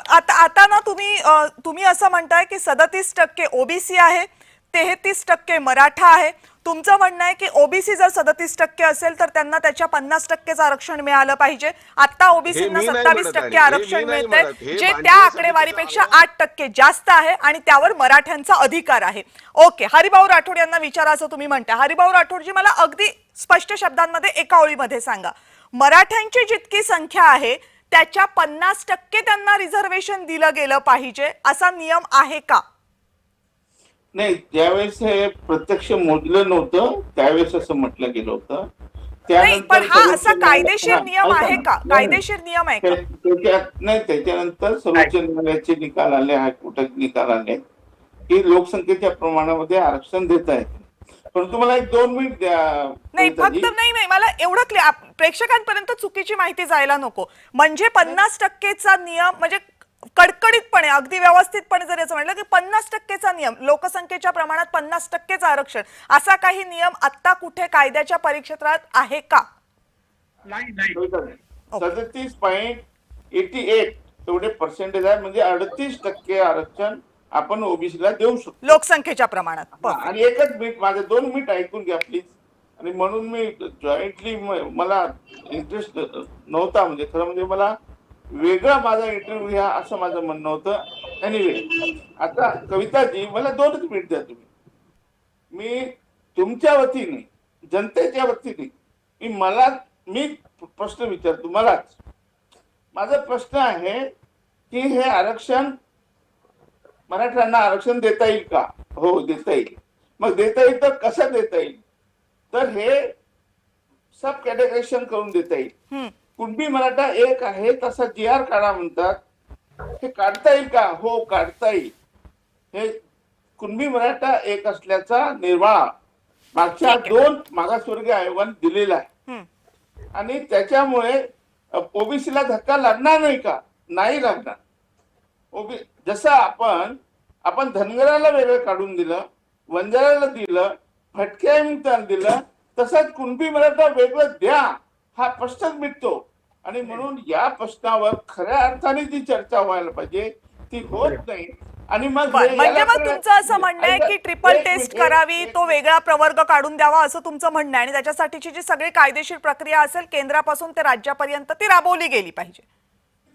[SPEAKER 1] आता ना तुम्ही असं म्हणताय की 37% ओबीसी आहे, 33% मराठा आहे. तुमचं म्हणणं आहे की ओबीसी जर 37% असेल तर त्यांना त्याच्या 50%चं आरक्षण मिळालं पाहिजे. आता ओबीसींना 27% आरक्षण मिळतंय, जे त्या आकडेवारीपेक्षा 8% जास्त आहे आणि त्यावर मराठ्यांचा अधिकार आहे. ओके, हरिभाऊ राठोड यांना विचारायचं तुम्ही म्हणता. हरिभाऊ राठोडजी, मला अगदी स्पष्ट शब्दांमध्ये एका ओळीमध्ये सांगा, मराठ्यांची जितकी संख्या आहे त्याच्या 50% त्यांना रिझर्वेशन दिलं गेलं पाहिजे असा नियम आहे का?
[SPEAKER 11] नाही, ज्यावेळेस हे प्रत्यक्ष मोजलं नव्हतं त्यावेळेस असं म्हटलं गेलं होतं.
[SPEAKER 1] पण हा असा कायदेशीर नियम आहे का? कायदेशीर नियम आहे का?
[SPEAKER 11] नाही, त्याच्यानंतर सर्वोच्च न्यायालयाचे निकाल आले, हायकोर्टाचे निकाल आले की लोकसंख्येच्या प्रमाणामध्ये आरक्षण देत आहेत. पण तुम्हाला 1-2 मिनिट द्या.
[SPEAKER 1] नाही, फक्त नाही, मला एवढं प्रेक्षकांपर्यंत चुकीची माहिती जायला नको. म्हणजे 50%चा नियम म्हणजे कडकडीतपणे अगदी व्यवस्थितपणे जर असं म्हटलं की 50%चा नियम, लोकसंख्येच्या प्रमाणात 50%चं आरक्षण, असा काही नियम आता कुठे कायद्याच्या परिक्षेत्रात आहे का?
[SPEAKER 12] नाही.
[SPEAKER 11] 37.88 एवढे पर्सेंटेज आहे, म्हणजे 38% आरक्षण आपण ओबीसीला देऊ शकतो
[SPEAKER 1] लोकसंख्येच्या प्रमाणात.
[SPEAKER 11] आणि एकच मिनिट, माझे 2 मिनिट ऐकून घ्या प्लीज. आणि म्हणून मी जॉईंटली मला इंटरेस्ट नव्हता, म्हणजे खरं म्हणजे मला वेगळा माझा इंटरव्ह्यू घ्या असं माझं म्हणणं होतं. एनिवे, आता कविताजी मला 2च मिनिट द्या तुम्ही. मी तुमच्या वतीने, जनतेच्या वतीने मी प्रश्न विचारतो. मलाच माझा प्रश्न आहे की हे आरक्षण मराठ्यांना आरक्षण देता येईल का? हो, देता येईल. मग देता येईल तर कसं देता येईल? तर हे सब कॅटेगरायझेशन करून देता येईल. कुणबी मराठा एक आहे तसा GR काढा म्हणतात. हे काढता येईल का? हो, काढता येईल. हे कुणबी मराठा एक असल्याचा निर्वाळा मागच्या 2 मागासवर्गीय आयोगाने दिलेला आहे आणि त्याच्यामुळे ओबीसीला धक्का लागणार नाही का? नाही लागणार. जसं आपण धनगराला वेगळं काढून दिलं, वंजाराला दिलं, भटक्या मुक्ताला दिलं, तसंच कुणबी मराठा वेगळं द्या हा प्रश्नच मिटतो. आणि म्हणून या प्रश्नावर खऱ्या अर्थाने जी चर्चा व्हायला पाहिजे ती होत नाही. आणि मग
[SPEAKER 1] म्हणजे मग तुमचं असं म्हणणं आहे की ट्रिपल टेस्ट करावी, तो वेगळा प्रवर्ग काढून द्यावा असं तुमचं म्हणणं आहे आणि त्याच्यासाठीची जी सगळी कायदेशीर प्रक्रिया असेल केंद्रापासून ते राज्यापर्यंत ती राबवली गेली पाहिजे.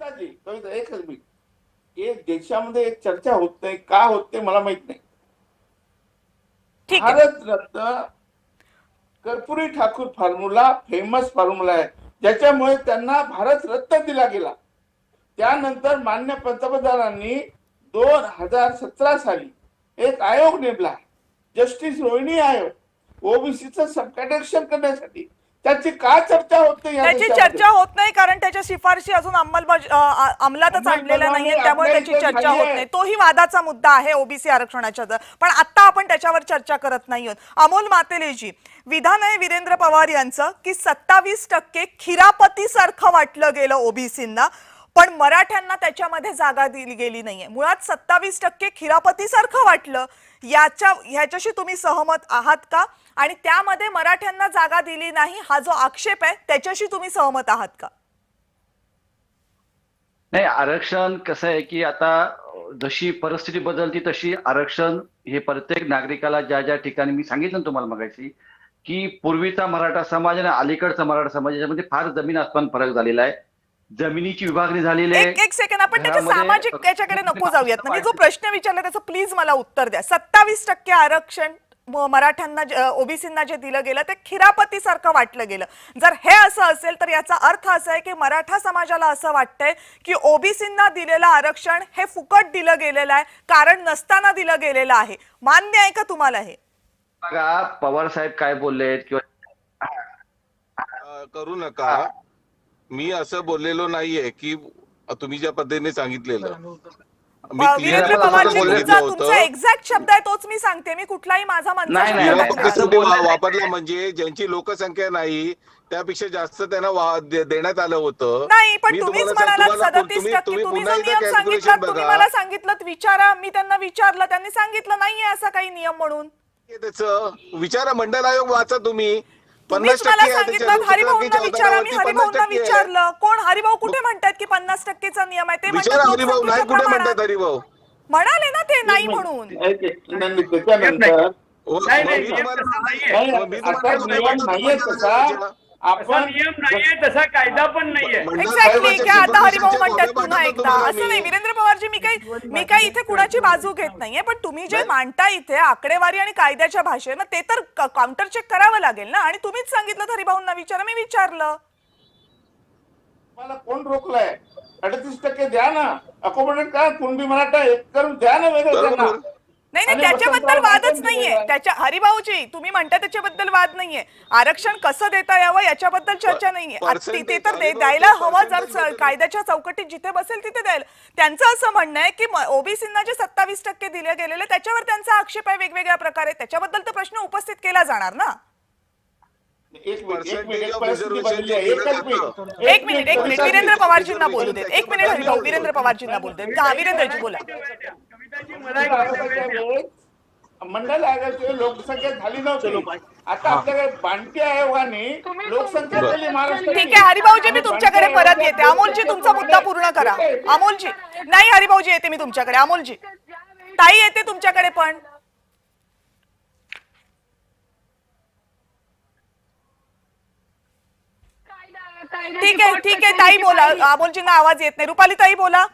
[SPEAKER 11] एकच मिनिट, एक देशामध्ये एक चर्चा होत नाही, का होत नाही मला माहित नाही. Bharat Ratna Karpoori Thakur formula famous formula आहे ज्याच्यामुळे त्यांना भारत रत्न दिला गेला. त्यानंतर माननीय पंतप्रधानांनी 2017 साली एक आयोग नेमला, जस्टिस रोहिणी आयोग, ओबीसीचं सबकॅटेगरायझेशन करण्यासाठी. त्याची का चर्चा होत नाही?
[SPEAKER 1] त्याची चर्चा होत नाही कारण त्याच्या शिफारशी अजून अंमलातच आणलेल्या नाहीये, त्यामुळे त्याची चर्चा होत नाही. तोही वादाचा मुद्दा आहे ओबीसी आरक्षणाच्या. पण आता आपण त्याच्यावर चर्चा करत नाही आहोत. अमोल मातेलेजी, विधान आहे वीरेंद्र पवार यांचं की 27% खिरापती सारखं वाटलं गेलं ओबीसींना, पण मराठ्यांना त्याच्यामध्ये जागा दिली गेली नाहीये. मुळात 27% खिरापती सारखं वाटलं, ह्याच्याशी तुम्ही सहमत आहात का? आणि त्यामध्ये मराठ्यांना जागा दिली नाही हा जो आक्षेप आहे त्याच्याशी तुम्ही सहमत आहात का?
[SPEAKER 10] नाही, आरक्षण कसं आहे की आता जशी परिस्थिती बदलती तशी आरक्षण हे प्रत्येक नागरिकाला ज्या ज्या ठिकाणी, मी सांगितलं ना तुम्हाला मगाशी की पूर्वीचा मराठा समाज आणि अलीकडचा मराठा समाज याच्यामध्ये फार जमीन आसमान फरक झालेला आहे. जमिनीची विभागणी झालेली आहे.
[SPEAKER 1] एक सेकंड, आपण त्याच्या सामाजिक याच्याकडे नको जाऊयात. मी जो प्रश्न विचारला त्याचं प्लीज मला उत्तर द्या. 27% आरक्षण मराठ्यांना ओबीसींना जे दिलं गेलं ते खिरापती सारखं वाटलं गेलं. जर हे असं असेल तर याचा अर्थ असा आहे की मराठा समाजाला असं वाटतंय की ओबीसींना दिलेलं आरक्षण हे फुकट दिलं गेलेलं आहे, कारण नसताना दिलं गेलेलं आहे. मान्य आहे का तुम्हाला हे?
[SPEAKER 10] बघा, पवार साहेब काय बोललेत किंवा
[SPEAKER 8] करू नका. मी असं बोललेलो नाहीये की तुम्ही ज्या पद्धतीने सांगितलेलं.
[SPEAKER 1] वीरेंद्र पवारजी, तुमचा एक्झॅक्ट शब्द आहे तोच मी सांगते. मी कुठलाही माझा
[SPEAKER 8] वापरला म्हणजे ज्यांची लोकसंख्या नाही त्यापेक्षा जास्त त्यांना देण्यात आलं होतं.
[SPEAKER 1] नाही, पण तुम्हीच म्हणालात 37%. तुम्ही जो नियम सांगितला तुम्ही मला सांगितलं विचारा. मी त्यांना विचारलं, त्यांनी सांगितलं नाहीये असा काही नियम म्हणून.
[SPEAKER 8] त्याचं विचारा, मंडल आयोग वाचा तुम्ही.
[SPEAKER 1] तुम्हीच मला सांगितलं हरिभाऊंना विचारा. मी हरिभाऊंना विचारलं. कोण हरिभाऊ कुठे म्हणतात की 50%चा नियम आहे? ते
[SPEAKER 8] विचारा हरिभाऊ. नाही कुठे म्हणतात हरिभाऊ?
[SPEAKER 1] म्हणाले ना ते नाही म्हणून.
[SPEAKER 12] नियम नाहीये तसा, कायदा पण नाहीये.
[SPEAKER 1] एक्झॅक्टली. काय आता हरिभाऊ म्हणतात पुन्हा एकदा? असं नाही वीरेंद्र पवारजी, मी काही इथे कुणाची बाजू घेत नाहीये, पण तुम्ही जे मांडता इथे आकडेवारी आणि कायद्याच्या भाषेत, मग ते तर काउंटर चेक करावं लागेल ना. आणि तुम्हीच सांगितलं हरिभाऊंना विचारा. मी विचारलं.
[SPEAKER 11] मला कोण रोखलंय? 38% द्या ना, अकोमोडेट करा. कुणबी मराठा एक करून द्या ना वेगळं त्यांना.
[SPEAKER 1] नाही, त्याच्याबद्दल वादच नाहीये. त्याच्या हरिभाऊजी तुम्ही म्हणता त्याच्याबद्दल वाद नाहीये. आरक्षण कसं देता यावं याच्याबद्दल चर्चा नाहीये. ते तर द्यायला हवं, जर कायद्याच्या चौकटीत जिथे बसेल तिथे द्यायला. त्यांचं असं म्हणणं आहे की ओबीसींना जे 27% दिले गेलेले त्याच्यावर त्यांचा आक्षेप आहे वेगवेगळ्या प्रकारे. त्याच्याबद्दल तर प्रश्न उपस्थित केला जाणार ना.
[SPEAKER 11] एक मिनिट
[SPEAKER 1] वीरेंद्र पवारजींना बोलू देत. एक मिनिट हरिभाऊ, वीरेंद्र पवारजींना बोलू देत. वीरेंद्रजी बोला.
[SPEAKER 11] मंडल आयोगाची लोकसंख्या झाली नव्हती. आता आपल्याकडे बांधकी आयोगाने लोकसंख्या केली महाराष्ट्र.
[SPEAKER 1] ठीक आहे हरिभाऊजी, मी तुमच्याकडे परत येते. अमोलजी तुमचा मुद्दा पूर्ण करा. अमोलजी नाही, हरिभाऊजी येते मी तुमच्याकडे. अमोलजी, ताई येते तुमच्याकडे पण. ठीक आहे ताई बोला. अमोलजींना आवाज येत नाही. रुपाली ताई बोला.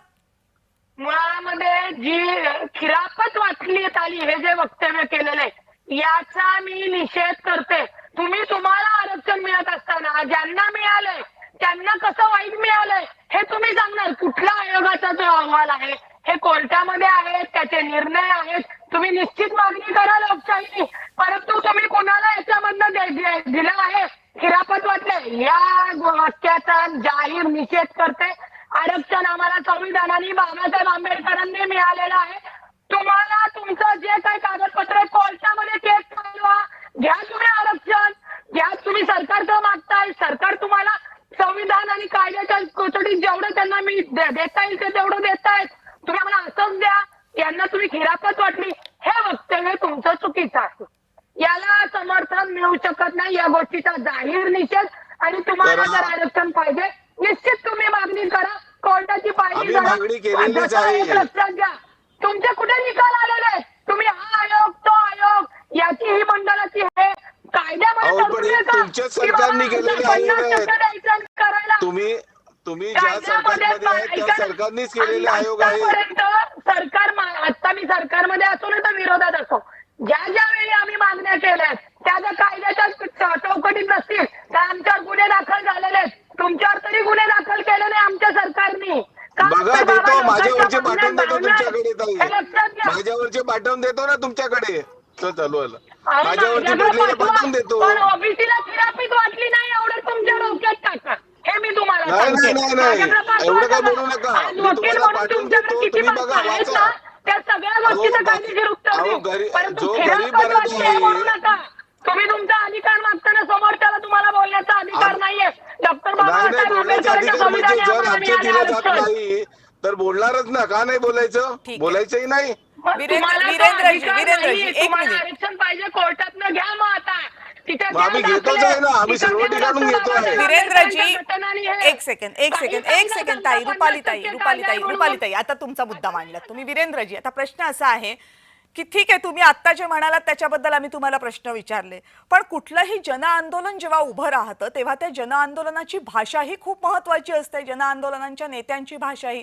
[SPEAKER 9] मुळामध्ये जी खिरापत वाचण्यात आली हे जे वक्तव्य केलेलं आहे याचा मी निषेध करते. तुम्हाला आरक्षण मिळत असताना ज्यांना मिळालंय त्यांना कसं वाईट मिळालंय हे तुम्ही सांगणार. कुठल्या आयोगाचा जो अहवाल आहे हे कोर्टामध्ये आहे, त्याचे ते निर्णय आहेत. तुम्ही निश्चित मागणी करा लोकशाही, परंतु तुम्ही कोणाला याच्यामधनं दिलं आहे खिरापत वाटले या वाक्याचा जाहीर निषेध करते. आरक्षण आम्हाला संविधानाने बाबासाहेब आंबेडकरांनी मिळालेलं आहे. तुम्हाला तुमचं जे काही कागदपत्र कोर्टामध्ये केस चालवा, घ्या तुम्ही आरक्षण, घ्या तुम्ही सरकारचं मागताय, सरकार तुम्हाला संविधान आणि कायद्याच्या कोठडीत जेवढं त्यांना मी देता येईल ते तेवढं देतायत. तुम्ही आम्हाला असंच द्या, यांना तुम्ही खिरापत वाटली, हे वक्तव्य तुमचं चुकीचं आहे. याला समर्थन मिळू शकत नाही. या गोष्टीचा जाहीर निषेध. आणि तुम्हाला जर आरक्षण पाहिजे निश्चित तुम्ही मागणी करा, कोर्टाची पायरी लक्षात घ्या. तुमचे कुठे निकाल आलेले आहेत? तुम्ही हा आयोग तो आयोग याची ही मंडळाची हे कायद्यामध्ये
[SPEAKER 8] तुमच्या सरकारने केलेले आयोग तुम्ही ज्या सरकारमध्ये आहेत त्या सरकारनेच केलेले आयोग आहेत.
[SPEAKER 9] सरकार आता मी सरकारमध्ये असो ना तर विरोधात असो, ज्या वेळी आम्ही मागण्या केल्या त्या जर कायद्याच्या चौकटीत नसतील तर आमच्यावर गुन्हे दाखल झालेले आहेत. तुमच्यावर तरी गुन्हे दाखल केले नाही आमच्या सरकारने.
[SPEAKER 8] बघा देतो, माझ्यावरचे पाठवून देतो तुमच्याकडे ताई, माझ्यावरचे पाठवून देतो ना तुमच्याकडे. चालू आलं माझ्यावरती भेटलेले पाठवून देतो.
[SPEAKER 9] पण ओबीसीला खिरापत वाटली नाही एवढं तुमच्या डोक्यात टाका, हे मी तुम्हाला
[SPEAKER 8] नाही एवढं काय बोलू नका. मी तुम्हाला पाठवून देतो, तुम्ही बघा वाचा.
[SPEAKER 9] त्या सगळ्या गोष्टीचं कायदेशीर उत्तर देऊ, परंतु खिरापत वाटली हे बोलू नका. तुम्ही तुमचा अधिकार मागताना समोरच्याला तुम्हाला बोलण्याचा अधिकार नाहीये. डॉक्टर बाबासाहेब आंबेडकरांच्या
[SPEAKER 8] संविधानाने तर बोलणारच ना, का नाही बोलायचं? बोलायचंही नाही.
[SPEAKER 1] वीरेंद्रजी एक मिनिट,
[SPEAKER 9] आरक्षण पाहिजे कोर्टातनं घ्या. मग आता
[SPEAKER 8] आम्ही घेतोच आहे ना, आम्ही सर्व ठिकाणून घेतो आहे.
[SPEAKER 1] वीरेंद्रजी एक सेकंड ताई, रुपाली ताई आता तुमचा मुद्दा मांडला तुम्ही. वीरेंद्रजी आता प्रश्न असा आहे की ठीक आहे तुम्ही आत्ता जे म्हणालात त्याच्याबद्दल आम्ही तुम्हाला प्रश्न विचारले, पण कुठलंही जन आंदोलन जेव्हा उभं राहतं तेव्हा त्या जन आंदोलनाची भाषा ही खूप महत्वाची असते. जन आंदोलनांच्या नेत्यांची भाषा ही,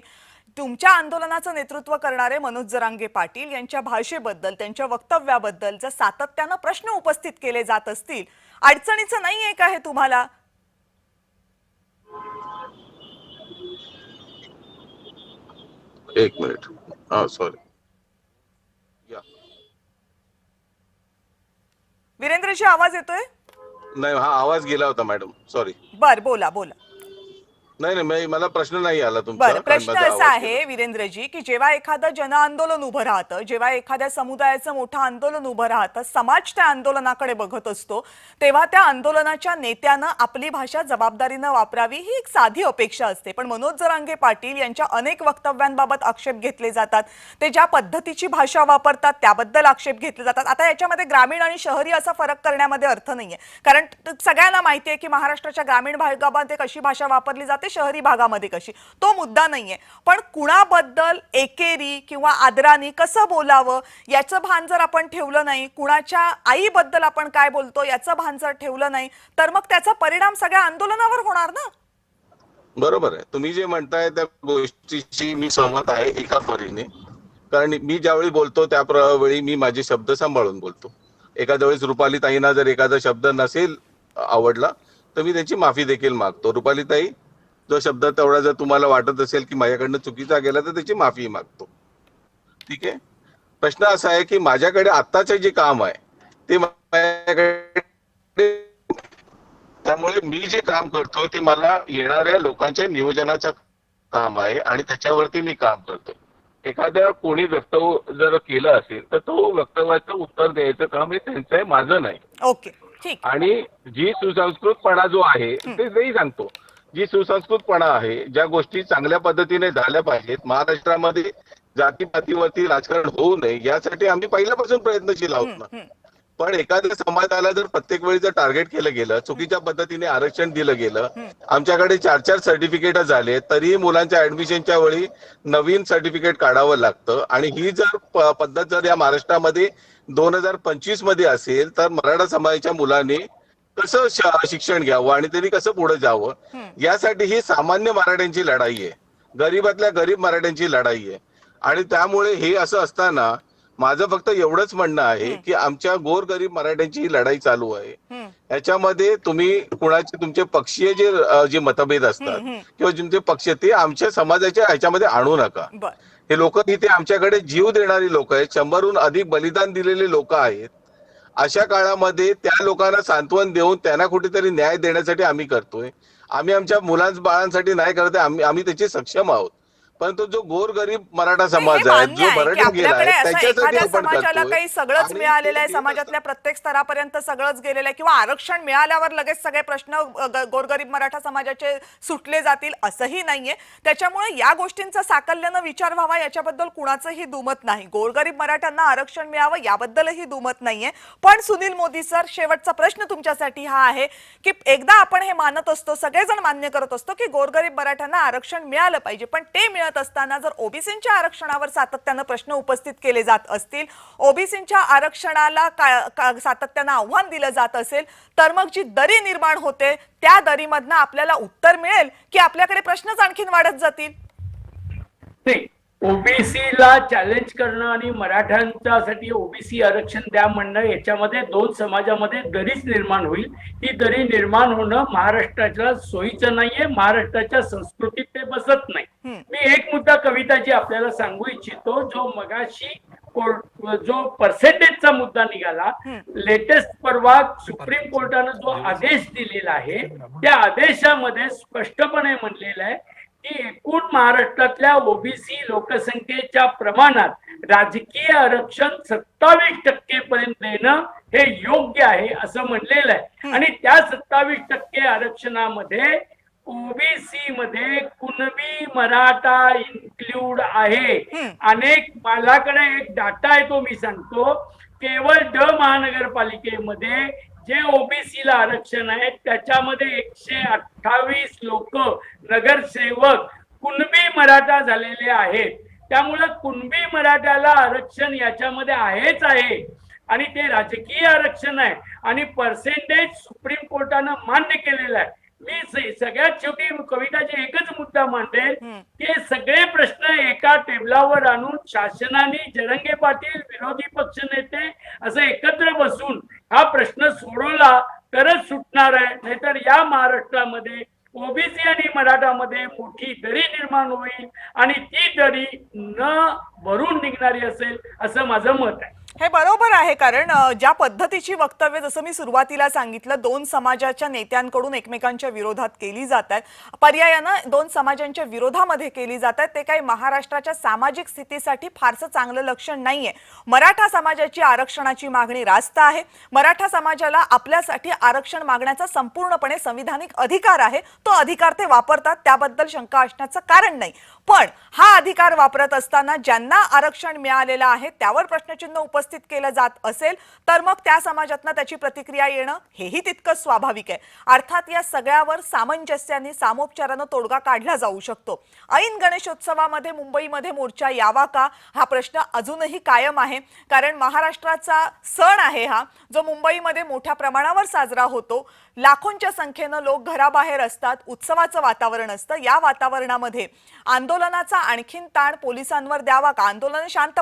[SPEAKER 1] तुमच्या आंदोलनाचं नेतृत्व करणारे मनोज जरांगे पाटील यांच्या भाषेबद्दल त्यांच्या वक्तव्याबद्दल जर सातत्यानं प्रश्न उपस्थित केले जात असतील, अडचणीचं नाही आहे का हे तुम्हाला?
[SPEAKER 8] एक मिनिट, सॉरी
[SPEAKER 1] वीरेंद्रजी आवाज येतोय?
[SPEAKER 8] नाही, हा आवाज गेला होता मॅडम, सॉरी.
[SPEAKER 1] बर बोला.
[SPEAKER 8] नाही मला प्रश्न नाही आला तुमचा.
[SPEAKER 1] बरं, प्रश्न असा आहे वीरेंद्रजी की जेव्हा एखादं जन आंदोलन उभं राहतं, जेव्हा एखाद्या समुदायाचं मोठं आंदोलन उभं राहतं, समाज त्या आंदोलनाकडे बघत असतो, तेव्हा त्या आंदोलनाच्या नेत्यानं आपली भाषा जबाबदारीनं वापरावी ही एक साधी अपेक्षा असते. पण मनोज जरांगे पाटील यांच्या अनेक वक्तव्यांबाबत आक्षेप घेतले जातात. ते ज्या पद्धतीची भाषा वापरतात त्याबद्दल आक्षेप घेतले जातात. आता याच्यामध्ये ग्रामीण आणि शहरी असा फरक करण्यामध्ये अर्थ नाहीये, कारण सगळ्यांना माहिती आहे की महाराष्ट्राच्या ग्रामीण भागामध्ये कशी भाषा वापरली जाते, शहरी भागामध्ये कशी, तो मुद्दा नाहीये. पण कुणाबद्दल एकेरी किंवा आदराने कसं बोलावं याचं भान जर आपण ठेवलं नाही, कुणाच्या आईबद्दल आपण काय बोलतो याचं भान जर ठेवलं नाही, तर मग त्याचा परिणाम सगळ्या आंदोलनावर होणार ना.
[SPEAKER 8] बरोबर आहे, तुम्ही जे म्हणताय त्या गोष्टीशी मी सहमत आहे एका परीने. कारण मी ज्यावेळी बोलतो त्यावेळी मी माझे शब्द सांभाळून बोलतो. एखाद्या वेळेस रुपाली ताईंना जर एखादा शब्द नसेल आवडला तर मी त्याची माफी देखील मागतो. रुपाली ताई, जो शब्द तेवढा जर तुम्हाला वाटत असेल की माझ्याकडनं चुकीचा गेला तर त्याची माफी मागतो. ठीक आहे. प्रश्न असा आहे की माझ्याकडे आत्ताचे जे काम आहे ते माझ्याकडे, त्यामुळे मी जे काम करतो ते मला येणाऱ्या लोकांच्या नियोजनाचं काम आहे आणि त्याच्यावरती मी काम करतो. एखाद्या कोणी वक्तव्य जर केलं असेल तर तो वक्तव्याचं उत्तर द्यायचं काम हे त्यांचं आहे, माझं नाही.
[SPEAKER 1] ओके, ठीक.
[SPEAKER 8] आणि जी सुसंस्कृतपणा जो आहे तेही सांगतो. जी सुसंस्कृतपणा आहे, ज्या गोष्टी चांगल्या पद्धतीने झाल्या पाहिजेत, महाराष्ट्रामध्ये जातीपातीवरती राजकारण होऊ नये यासाठी आम्ही पहिल्यापासून प्रयत्नशील आहोत ना. पण एखाद्या समाजाला जर प्रत्येक वेळी जर टार्गेट केलं गेलं, चुकीच्या पद्धतीने आरक्षण दिलं गेलं, आमच्याकडे 4-4 सर्टिफिकेट झाले तरीही मुलांच्या ऍडमिशनच्या वेळी नवीन सर्टिफिकेट काढावं लागतं. आणि ही जर पद्धत जर या महाराष्ट्रामध्ये 2025 मध्ये असेल तर मराठा समाजाच्या मुलांनी कसं शिक्षण घ्यावं आणि त्यांनी कसं पुढे जावं, यासाठी ही सामान्य मराठ्यांची लढाई आहे, गरीबातल्या गरीब मराठ्यांची लढाई आहे. आणि त्यामुळे हे असं असताना माझं फक्त एवढंच म्हणणं आहे की आमच्या गोरगरीब मराठ्यांची ही लढाई चालू आहे. याच्यामध्ये तुम्ही कुणाचे तुमचे पक्षीय जे मतभेद असतात किंवा तुमचे पक्ष ते आमच्या समाजाच्या ह्याच्यामध्ये आणू नका. हे लोक इथे आमच्याकडे जीव देणारी लोक आहेत, 100हून अधिक बलिदान दिलेले लोक आहेत. अशा काळामध्ये त्या लोकांना सांत्वन देऊन त्यांना कुठेतरी न्याय देण्यासाठी आम्ही करतोय. आम्ही आमच्या बाळांसाठी नाही करत, आम्ही त्याची सक्षम आहोत. परंतु जो गोरगरीब मराठा समाज आहे, जो मराठा गेला आहे, त्याच्यासाठी आपण
[SPEAKER 1] समाजाला
[SPEAKER 8] करतोय.
[SPEAKER 1] काही सगळंच
[SPEAKER 8] आणि
[SPEAKER 1] मिळालेलं आहे,
[SPEAKER 8] ते
[SPEAKER 1] समाजातल्या प्रत्येक स्तरापर्यंत सगळंच गेलेलं आहे, किंवा आरक्षण मिळाल्यावर लगेच सगळे प्रश्न गोरगरीब मराठा समाजाचे सुटले जातील असंही नाहीये. त्याच्यामुळे या गोष्टींचा साकल्यानं विचार व्हावा याच्याबद्दल कुणाचंही दुमत नाही. गोरगरीब मराठ्यांना आरक्षण मिळावं याबद्दलही दुमत नाहीये. पण सुनील मोदी सर, शेवटचा प्रश्न तुमच्यासाठी हा आहे की एकदा आपण हे मानत असतो, सगळेजण मान्य करत असतो की गोरगरीब मराठ्यांना आरक्षण मिळालं पाहिजे, पण ते मिळत असताना जर ओबीसींच्या आरक्षणावर सातत्यानं प्रश्न उपस्थित केले जात असतील, ओबीसींच्या आरक्षणाला सातत्यानं आव्हान दिलं जात असेल, तर मग जी दरी निर्माण होते त्या दरीमधनं आपल्याला उत्तर मिळेल की आपल्याकडे प्रश्नच आणखीन वाढत जातील?
[SPEAKER 12] नाही, ओबीसीला चॅलेंज करणं आणि मराठ्यांच्यासाठी ओबीसी आरक्षण द्या म्हणणं याच्यामध्ये दोन समाजामध्ये दरीच निर्माण होईल. ही दरी निर्माण होणं महाराष्ट्राच्या सोयीचं नाहीये, महाराष्ट्राच्या संस्कृतीत ते बसत नाही. मी एक मुद्दा कविताजी आपल्याला सांगू इच्छितो, जो मगाशी जो पर्सेंटेजचा मुद्दा निघाला, लेटेस्ट परवा सुप्रीम कोर्टानं जो आदेश दिलेला आहे त्या आदेशामध्ये स्पष्टपणे म्हणलेलं आहे की एकूण महाराष्ट्रातल्या ओबीसी लोकसंख्येच्या प्रमाणात राजकीय आरक्षण 27% पर्यंत देणं हे योग्य आहे असं म्हणलेलं आहे. आणि त्या 27% आरक्षणामध्ये ओबीसी मध्ये कुणबी मराठा इन्क्लूड आहे. अनेक माझ्याकडे एक डाटा आहे तो मी सांगतो. केवळ महानगरपालिकेमध्ये जे ओबीसीला आरक्षण आहे त्याच्यामध्ये 128 लोक नगरसेवक कुणबी मराठा झालेले आहेत. त्यामुळे कुणबी मराठ्याला आरक्षण याच्यामध्ये आहेच आहे आणि ते राजकीय आरक्षण आहे आणि पर्सेंटेज सुप्रीम कोर्टानं मान्य केलेलं आहे. मी सगळ्यात शेवटी कविताचे एकच मुद्दा मांडेल की सगळे प्रश्न एका टेबलावर आणून शासनाने जरंगे पाटील विरोधी पक्ष नेते असं एकत्र बसून हा प्रश्न सोडवला तरच सुटणार आहे. नाहीतर या महाराष्ट्रामध्ये ओबीसी आणि मराठामध्ये मोठी दरी निर्माण होईल आणि ती दरी न भरून निघणारी असेल असं माझं मत आहे.
[SPEAKER 1] हे बरोबर आहे, कारण ज्या पद्धतीची वक्तव्य जसं मी सुरुवातीला सांगितलं दोन समाजाच्या नेत्यांकडून एकमेकांच्या विरोधात केली जात आहेत, पर्यायानं दोन समाजांच्या विरोधामध्ये केली जात आहेत, ते काही महाराष्ट्राच्या सामाजिक स्थितीसाठी फारसं चांगलं लक्षण नाहीये. मराठा समाजाची आरक्षणाची मागणी रास्त आहे. मराठा समाजाला आपल्यासाठी आरक्षण मागण्याचा संपूर्णपणे संविधानिक अधिकार आहे. तो अधिकार ते वापरतात, त्याबद्दल शंका असण्याचं कारण नाही. पण हा अधिकार वापरत असताना ज्यांना आरक्षण मिळालेलं आहे त्यावर प्रश्नचिन्ह उपस्थित केलं जात असेल तर मग त्या समाजातनं त्याची प्रतिक्रिया येणं हेही तितकंच स्वाभाविक आहे. अर्थात या सगळ्यावर सामंजस्याने सामोपचारानं तोडगा काढला जाऊ शकतो. ऐन गणेशोत्सवामध्ये मुंबईमध्ये मोर्चा यावा का हा प्रश्न अजूनही कायम आहे, कारण महाराष्ट्राचा सण आहे हा, जो मुंबईमध्ये मोठ्या प्रमाणावर साजरा होतो. लाखोंच्या संख्येनं लोक घराबाहेर असतात, उत्सवाचं वातावरण असतं. या वातावरणामध्ये आंदोलनाचा आणखीन ताण पोलिसांवर द्यावा का? आंदोलन शांत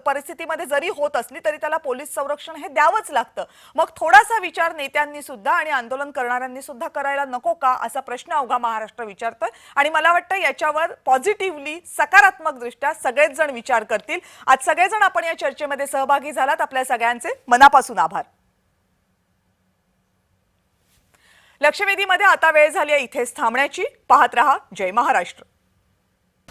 [SPEAKER 1] परिस्थितीमध्ये जरी होत असली तरी त्याला पोलीस संरक्षण हे द्यावंच लागतं. मग थोडासा विचार नेत्यांनी सुद्धा आणि आंदोलन करणाऱ्यांनी सुद्धा करायला नको का असा प्रश्न अवघा महाराष्ट्र विचारतोय. आणि मला वाटतं याच्यावर पॉझिटिव्हली सकारात्मक दृष्ट्या सगळेच जण विचार करतील. आज सगळेजण आपण या चर्चेमध्ये सहभागी झालात, आपल्या सगळ्यांचे मनापासून आभार. लक्षवेधीमध्ये आता वेळ झाली आहे इथेच थांबण्याची. पाहत रहा जय महाराष्ट्र.